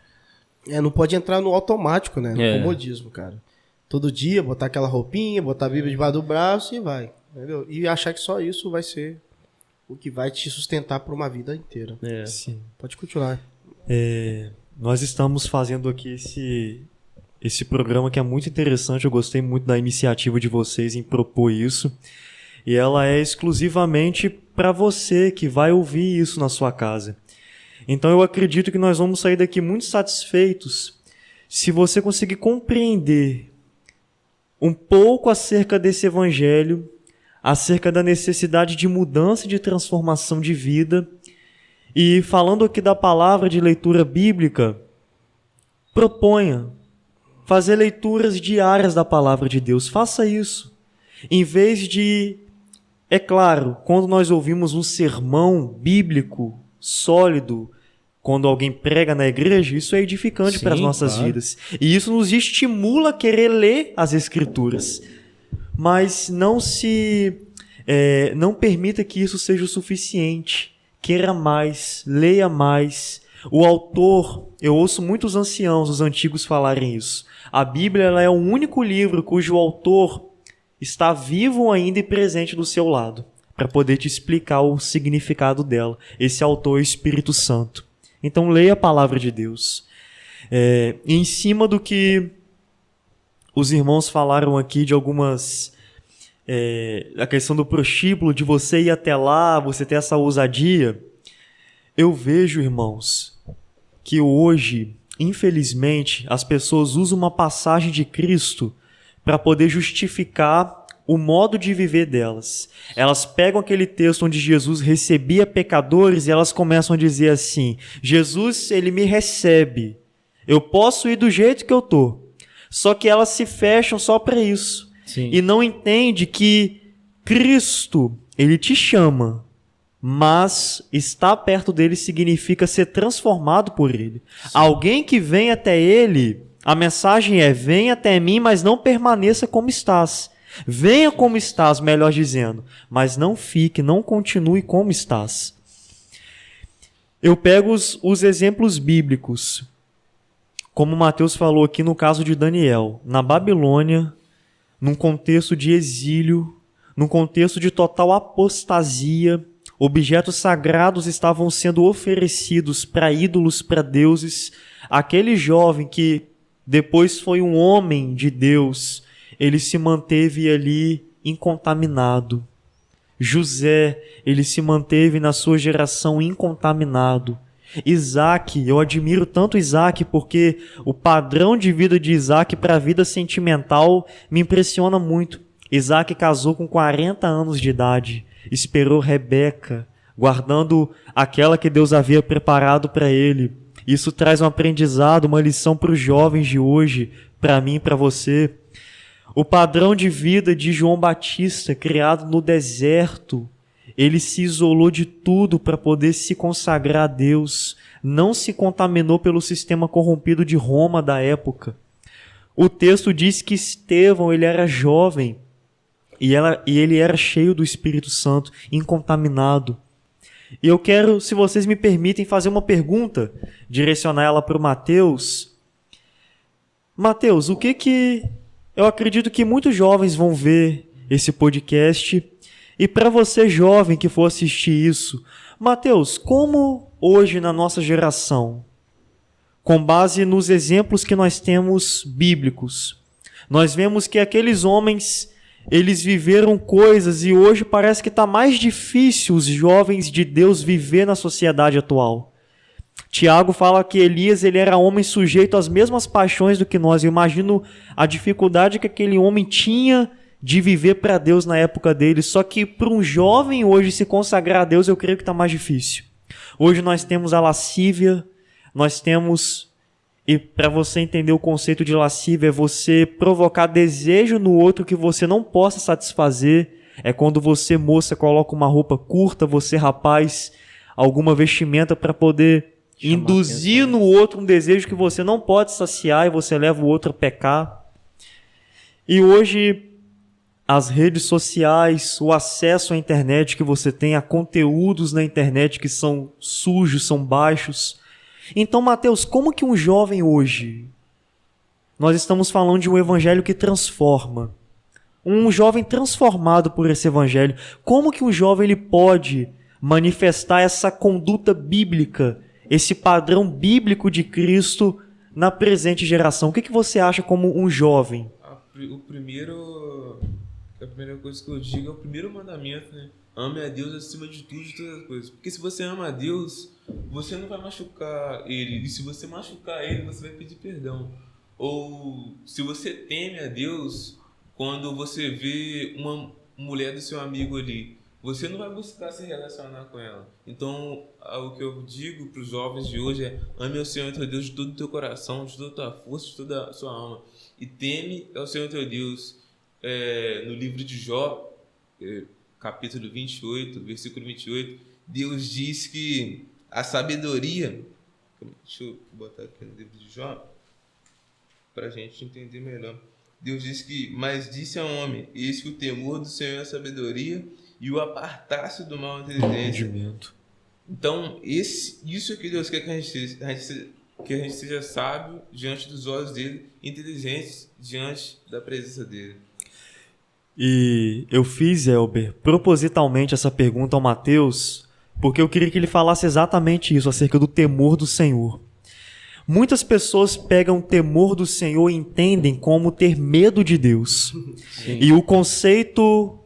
Não pode entrar no automático, né? No comodismo, cara. Todo dia, botar aquela roupinha, botar a Bíblia debaixo do braço e vai. Entendeu? E achar que só isso vai ser o que vai te sustentar por uma vida inteira. Sim. Pode continuar. Nós estamos fazendo aqui esse programa que é muito interessante. Eu gostei muito da iniciativa de vocês em propor isso. E ela é exclusivamente para você que vai ouvir isso na sua casa. Então eu acredito que nós vamos sair daqui muito satisfeitos se você conseguir compreender um pouco acerca desse evangelho, acerca da necessidade de mudança e de transformação de vida. E falando aqui da palavra de leitura bíblica, proponha fazer leituras diárias da palavra de Deus. Faça isso. Em vez de... É claro, quando nós ouvimos um sermão bíblico sólido, quando alguém prega na igreja, isso é edificante para as nossas vidas. E isso nos estimula a querer ler as Escrituras. Mas não permita que isso seja o suficiente. Queira mais, leia mais. O autor, eu ouço muitos anciãos, os antigos falarem isso. A Bíblia ela é o único livro cujo autor está vivo ainda e presente do seu lado, para poder te explicar o significado dela. Esse autor é o Espírito Santo. Então leia a palavra de Deus. Em cima do que os irmãos falaram aqui de algumas... a questão do prostíbulo, de você ir até lá, você ter essa ousadia, eu vejo, irmãos, que hoje, infelizmente, as pessoas usam uma passagem de Cristo para poder justificar o modo de viver delas. Elas pegam aquele texto onde Jesus recebia pecadores e elas começam a dizer assim: Jesus, ele me recebe, eu posso ir do jeito que eu estou. Só que elas se fecham só para isso. Sim. E não entende que Cristo, ele te chama, mas estar perto dele significa ser transformado por ele. Sim. Alguém que vem até ele, a mensagem é: venha até mim, mas não permaneça como estás. Venha como estás, melhor dizendo, mas não fique, não continue como estás. Eu pego os exemplos bíblicos, como Mateus falou aqui no caso de Daniel, na Babilônia, num contexto de exílio, num contexto de total apostasia, objetos sagrados estavam sendo oferecidos para ídolos, para deuses. Aquele jovem que depois foi um homem de Deus, ele se manteve ali incontaminado. José, ele se manteve na sua geração incontaminado. Isaac, eu admiro tanto Isaac porque o padrão de vida de Isaac para a vida sentimental me impressiona muito. Isaac casou com 40 anos de idade, esperou Rebeca, guardando aquela que Deus havia preparado para ele. Isso traz um aprendizado, uma lição para os jovens de hoje, para mim e para você. O padrão de vida de João Batista, criado no deserto, ele se isolou de tudo para poder se consagrar a Deus. Não se contaminou pelo sistema corrompido de Roma da época. O texto diz que Estevão, ele era jovem. e ele era cheio do Espírito Santo, incontaminado. E eu quero, se vocês me permitem, fazer uma pergunta, direcionar ela para o Mateus. Mateus, o que eu acredito que muitos jovens vão ver esse podcast, e para você jovem que for assistir isso, Mateus, como hoje na nossa geração, com base nos exemplos que nós temos bíblicos, nós vemos que aqueles homens, eles viveram coisas e hoje parece que está mais difícil os jovens de Deus viver na sociedade atual. Tiago fala que Elias ele era homem sujeito às mesmas paixões do que nós. Eu imagino a dificuldade que aquele homem tinha de viver para Deus na época dele. Só que para um jovem hoje se consagrar a Deus, eu creio que está mais difícil. Hoje nós temos a lascívia, nós temos... E para você entender o conceito de lascívia, é você provocar desejo no outro que você não possa satisfazer. É quando você, moça, coloca uma roupa curta, você, rapaz, alguma vestimenta para poder induzir no outro um desejo que você não pode saciar e você leva o outro a pecar. E hoje, as redes sociais, o acesso à internet que você tem, a conteúdos na internet que são sujos, são baixos. Então, Mateus, como que um jovem hoje, nós estamos falando de um evangelho que transforma, um jovem transformado por esse evangelho, como que um jovem ele pode manifestar essa conduta bíblica, esse padrão bíblico de Cristo na presente geração? O que você acha como um jovem? A primeira coisa que eu digo é o primeiro mandamento, né? Ame a Deus acima de tudo e de todas as coisas. Porque se você ama a Deus, você não vai machucar Ele. E se você machucar Ele, você vai pedir perdão. Ou se você teme a Deus, quando você vê uma mulher do seu amigo ali, você não vai buscar se relacionar com ela. Então, o que eu digo para os jovens de hoje é: ame ao Senhor teu Deus de todo o teu coração, de toda a tua força, de toda a sua alma. E teme ao Senhor teu Deus. No livro de Jó, capítulo 28, versículo 28, Deus diz que a sabedoria... Deixa eu botar aqui no livro de Jó, para a gente entender melhor. Deus diz que, mas disse ao homem, eis que o temor do Senhor é a sabedoria, e o apartar-se do mal é a inteligência. Então, isso é que Deus quer que a gente seja sábio diante dos olhos dele, inteligentes diante da presença dele. E eu fiz, Elber, propositalmente essa pergunta ao Mateus, porque eu queria que ele falasse exatamente isso, acerca do temor do Senhor. Muitas pessoas pegam o temor do Senhor e entendem como ter medo de Deus. Sim. E o conceito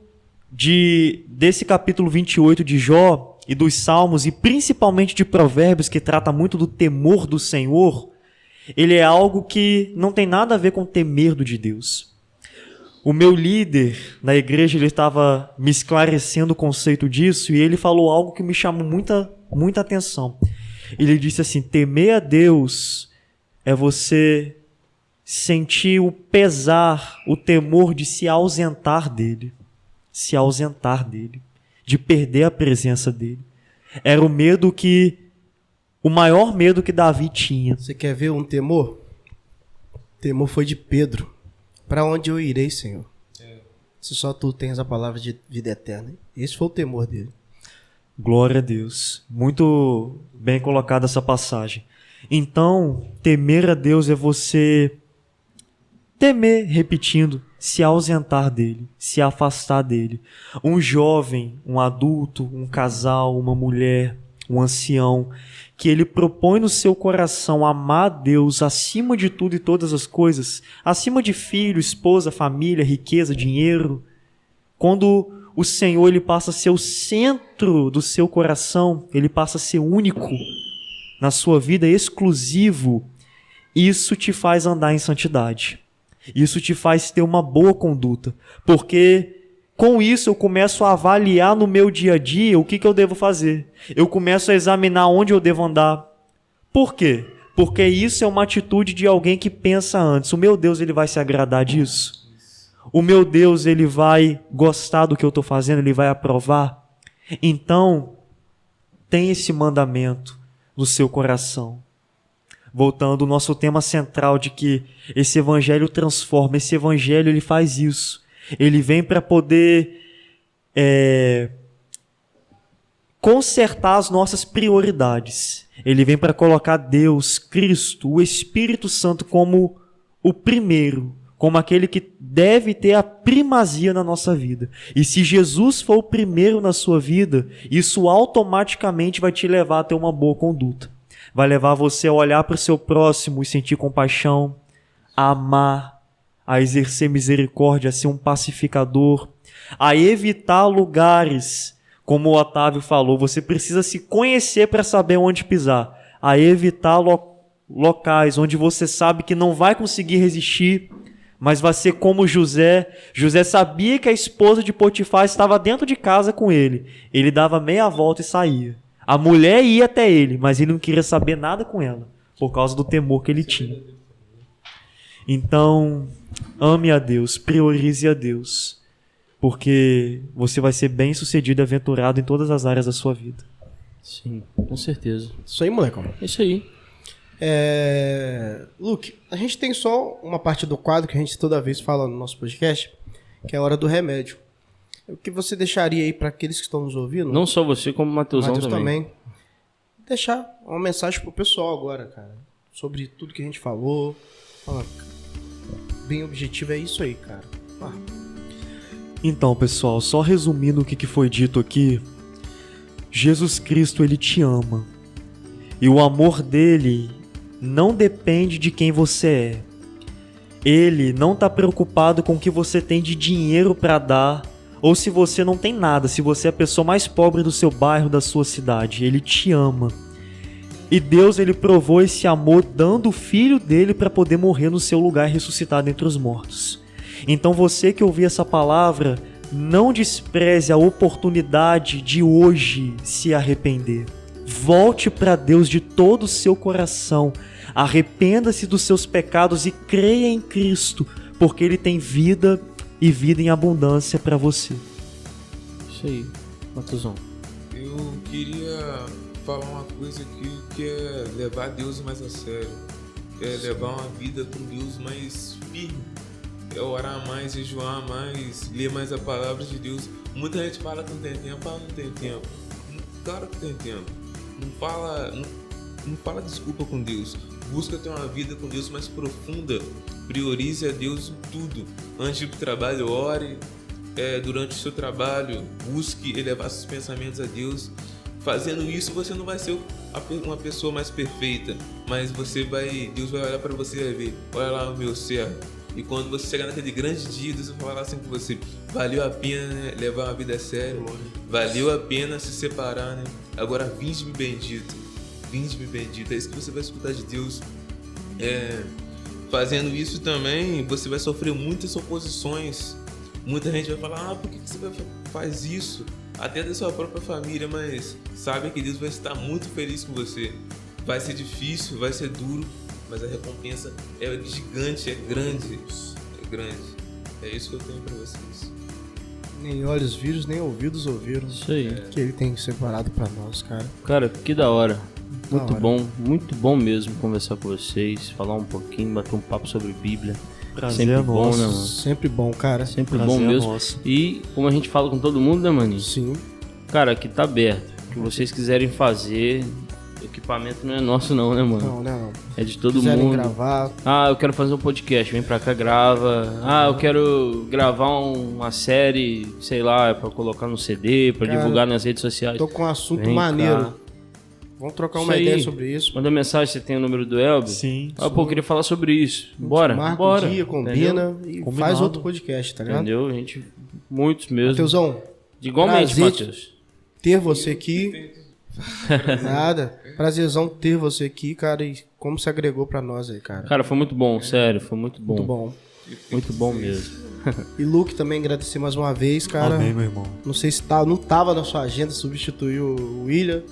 desse capítulo 28 de Jó e dos Salmos, e principalmente de Provérbios, que trata muito do temor do Senhor, ele é algo que não tem nada a ver com ter medo de Deus. O meu líder na igreja, ele estava me esclarecendo o conceito disso e ele falou algo que me chamou muita atenção. Ele disse assim: temer a Deus é você sentir o pesar, o temor de se ausentar dele, de perder a presença dele. Era o maior medo que Davi tinha. Você quer ver um temor? O temor foi de Pedro. Para onde eu irei, Senhor? Se só tu tens a palavra de vida eterna. Esse foi o temor dele. Glória a Deus. Muito bem colocada essa passagem. Então, temer a Deus é você temer, repetindo, se ausentar dele, se afastar dele. Um jovem, um adulto, um casal, uma mulher, um ancião, que ele propõe no seu coração amar a Deus acima de tudo e todas as coisas, acima de filho, esposa, família, riqueza, dinheiro. Quando o Senhor ele passa a ser o centro do seu coração, ele passa a ser único na sua vida, exclusivo, isso te faz andar em santidade. Isso te faz ter uma boa conduta, porque com isso eu começo a avaliar no meu dia a dia o que eu devo fazer. Eu começo a examinar onde eu devo andar. Por quê? Porque isso é uma atitude de alguém que pensa antes. O meu Deus ele vai se agradar disso? O meu Deus ele vai gostar do que eu estou fazendo? Ele vai aprovar? Então, tem esse mandamento no seu coração. Voltando ao nosso tema central de que esse evangelho transforma. Esse evangelho ele faz isso. Ele vem para poder consertar as nossas prioridades. Ele vem para colocar Deus, Cristo, o Espírito Santo como o primeiro, como aquele que deve ter a primazia na nossa vida. E se Jesus for o primeiro na sua vida, isso automaticamente vai te levar a ter uma boa conduta. Vai levar você a olhar para o seu próximo e sentir compaixão, a amar, a exercer misericórdia, a ser um pacificador, a evitar lugares, como o Otávio falou, você precisa se conhecer para saber onde pisar, a evitar locais onde você sabe que não vai conseguir resistir, mas vai ser como José. José sabia que a esposa de Potifar estava dentro de casa com ele. Ele dava meia volta e saía. A mulher ia até ele, mas ele não queria saber nada com ela, por causa do temor que ele tinha. Então, ame a Deus, priorize a Deus, porque você vai ser bem-sucedido e aventurado em todas as áreas da sua vida. Sim, com certeza. Isso aí, molecão. Isso aí. Luke, a gente tem só uma parte do quadro que a gente toda vez fala no nosso podcast, que é a hora do remédio. O que você deixaria aí para aqueles que estão nos ouvindo? Não só você, como o Matheusão também. Deixar uma mensagem pro pessoal agora, cara, sobre tudo que a gente falou. Fala, bem objetivo, é isso aí, cara. Então, pessoal, só resumindo o que foi dito aqui, Jesus Cristo, ele te ama. E o amor dele não depende de quem você é. Ele não está preocupado com o que você tem de dinheiro para dar, ou se você não tem nada, se você é a pessoa mais pobre do seu bairro, da sua cidade. Ele te ama. E Deus, ele provou esse amor dando o filho dele para poder morrer no seu lugar e ressuscitar dentre os mortos. Então você que ouvir essa palavra, não despreze a oportunidade de hoje se arrepender. Volte para Deus de todo o seu coração. Arrependa-se dos seus pecados e creia em Cristo, porque Ele tem vida e vida em abundância para você. Isso aí, Matheusão. Eu queria falar uma coisa aqui, que é levar Deus mais a sério. É levar uma vida com Deus mais firme. É orar mais, jejuar mais, ler mais a palavra de Deus. Muita gente fala que não tem tempo, não tem tempo. Claro que tem tempo. Não fala desculpa com Deus. Busca ter uma vida com Deus mais profunda. Priorize a Deus em tudo. Antes de ir pro trabalho, ore. Durante o seu trabalho, busque elevar seus pensamentos a Deus. Fazendo isso, você não vai ser uma pessoa mais perfeita, mas Deus vai olhar para você e vai ver, olha lá o meu servo. E quando você chegar naquele grande dia, Deus vai falar assim com você, valeu a pena, né, levar uma vida a sério, valeu a pena se separar, né? Agora vinde-me bendito, é isso que você vai escutar de Deus. Fazendo isso também, você vai sofrer muitas oposições. Muita gente vai falar, por que você faz isso? Até da sua própria família, mas sabe que Deus vai estar muito feliz com você. Vai ser difícil, vai ser duro, mas a recompensa é gigante, é grande. É isso que eu tenho pra vocês. Nem olhos viram, nem ouvidos ouviram. Isso aí. Que Ele tem separado pra nós, cara. Cara, que da hora. Muito bom mesmo conversar com vocês, falar um pouquinho, bater um papo sobre Bíblia. Prazer sempre é bom, nosso. né, mano? Sempre bom, cara. Sempre Prazer bom é mesmo. nosso. E como a gente fala com todo mundo, né, maninho? Sim. Cara, aqui tá aberto. O que vocês quiserem fazer, o equipamento não é nosso não, né, mano? Não. É de todo Quiserem mundo. gravar. Ah, eu quero fazer um podcast, vem pra cá, grava. Ah, eu quero gravar uma série, sei lá, pra colocar no CD, pra Cara, divulgar nas redes sociais. Tô com um assunto Vem maneiro. cá. Vamos trocar Isso uma aí. ideia sobre isso. Manda mensagem, você tem o número do Elber? Sim. Ah, pô, eu queria falar sobre isso. Bora, Marca bora. um dia, combina e Combinado. faz outro podcast, tá ligado? Entendeu? Gente, muitos mesmo. Matheusão, Igualmente, prazer Matheus. ter você aqui. Nada. Prazerzão ter você aqui, cara. E como se agregou pra nós aí, cara. Cara, foi muito bom, sério, foi muito bom. Muito bom. Muito bom mesmo. E Luke também agradecer mais uma vez, cara. Amém, meu irmão. Não sei se não tava na sua agenda substituir o William.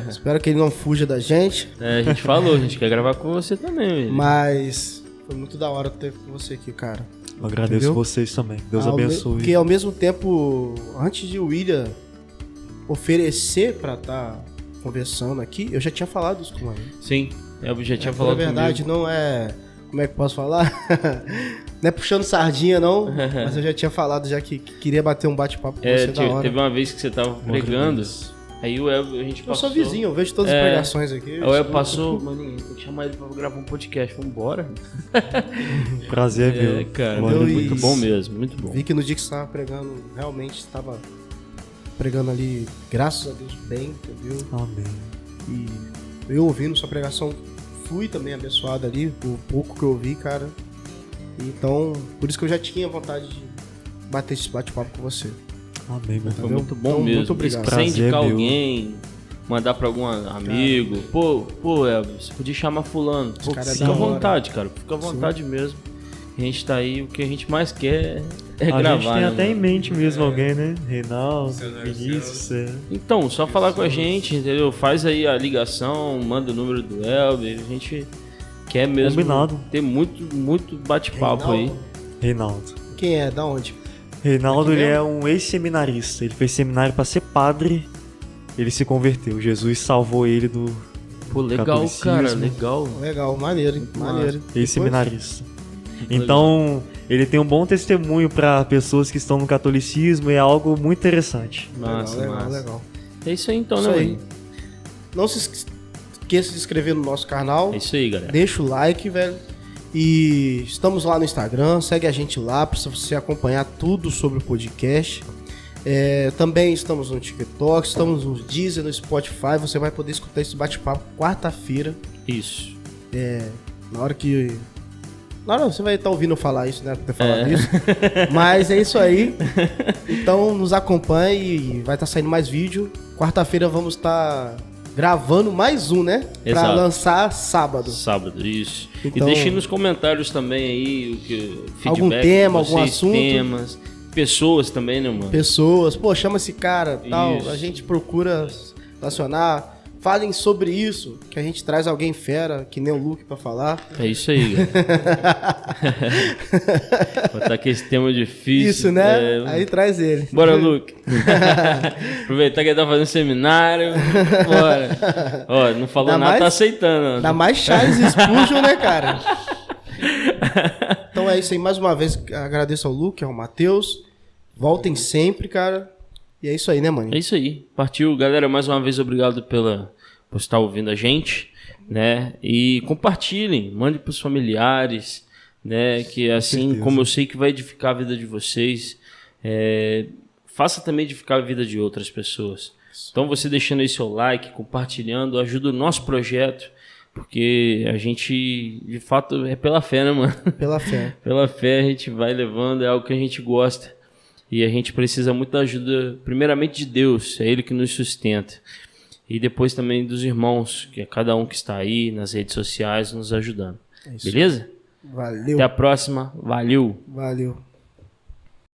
Espero que ele não fuja da gente. A gente falou, a gente quer gravar com você também, velho. Mas foi muito da hora ter com você aqui, cara. Eu agradeço Entendeu? vocês também. Deus abençoe. Porque ao mesmo tempo, antes de o William oferecer pra estar conversando aqui, eu já tinha falado isso com ele. Sim, eu já tinha Na falado verdade, comigo. não é como é que eu posso falar? Não é puxando sardinha, não, mas eu já tinha falado já que queria bater um bate-papo com você da hora. Teve uma vez que você tava pregando, aí o Elber, a gente passou... Eu sou vizinho, eu vejo todas as pregações aqui. O Elber passou, maninho, tem que chamar ele pra gravar um podcast, vambora. Prazer, meu. Cara, Glória a Deus. muito bom mesmo, muito bom. Vi que no dia que você estava pregando, realmente estava pregando ali, graças a Deus, bem, entendeu? Amém. E eu ouvindo sua pregação, fui também abençoado ali, o pouco que eu ouvi, cara. Então, por isso que eu já tinha vontade de bater esse bate-papo com você. Amém, meu. Foi muito bom Então, mesmo. muito obrigado. Sem indicar Prazer, alguém, mandar pra algum amigo. Pô, Elber, você podia chamar fulano. Pô, cara é fica à da hora. vontade, cara. Fica à vontade mesmo. A gente tá aí, o que a gente mais quer é A gravar. gente tem né, até em mano? mente mesmo alguém, né? Reinaldo, Cenário Vinícius, Então, só falar com a gente, entendeu? Faz aí a ligação, manda o número do Elber. A gente quer mesmo Combinado. ter muito bate-papo aí. Reinaldo. Quem é? Da onde? Reinaldo, Aqui ele mesmo? é um ex-seminarista. Ele fez seminário pra ser padre. Ele se converteu. Jesus salvou ele do Pô, legal, catolicismo. cara, legal. Legal, maneiro, hein? Maneiro. ex-seminarista. Então, ele tem um bom testemunho pra pessoas que estão no catolicismo e é algo muito interessante. Massa, legal, massa. legal. É isso aí então, Isso né, aí. mano? Não se esqueça de se inscrever no nosso canal. É isso aí, galera. Deixa o like, velho. E estamos lá no Instagram, segue a gente lá para você acompanhar tudo sobre o podcast. Também estamos no TikTok, estamos no Deezer, no Spotify. Você vai poder escutar esse bate-papo quarta-feira. Isso. Na hora você vai estar ouvindo eu falar isso, né? Ter falado isso. Mas é isso aí. Então nos acompanhe e vai estar saindo mais vídeo. Quarta-feira vamos estar gravando mais um, né? Pra Exato. lançar sábado. Sábado, isso. Então- E deixem nos comentários também aí o que feedback Algum de tema, vocês, algum assunto. temas, pessoas também, né, mano? Pessoas, pô, chama esse cara, tal. Isso. A gente procura relacionar. Falem sobre isso, que a gente traz alguém fera, que nem o Luke, pra falar. É isso aí, galera. Botar aqui esse tema difícil. Isso, né? Aí traz ele. Bora, Luke. Aproveitar que ele tá fazendo seminário. Bora. Ó, não falou Ainda nada, mais- tá aceitando. Dá mais Charles Spurgeon, né, cara? Então é isso aí. Mais uma vez, agradeço ao Luke, ao Matheus. Voltem sempre, cara. E é isso aí, né, mano? É isso aí. Partiu, galera. Mais uma vez, obrigado por estar ouvindo a gente, né? E compartilhem, mande pros familiares, né? Que assim certeza. como eu sei que vai edificar a vida de vocês, faça também edificar a vida de outras pessoas. Então, você deixando aí seu like, compartilhando, ajuda o nosso projeto, porque a gente, de fato, é pela fé, né, mano? Pela fé. Pela fé a gente vai levando, é algo que a gente gosta. E a gente precisa muito da ajuda, primeiramente de Deus, é Ele que nos sustenta. E depois também dos irmãos, que é cada um que está aí nas redes sociais nos ajudando. É isso. Beleza? Valeu. Até a próxima. Valeu! Valeu.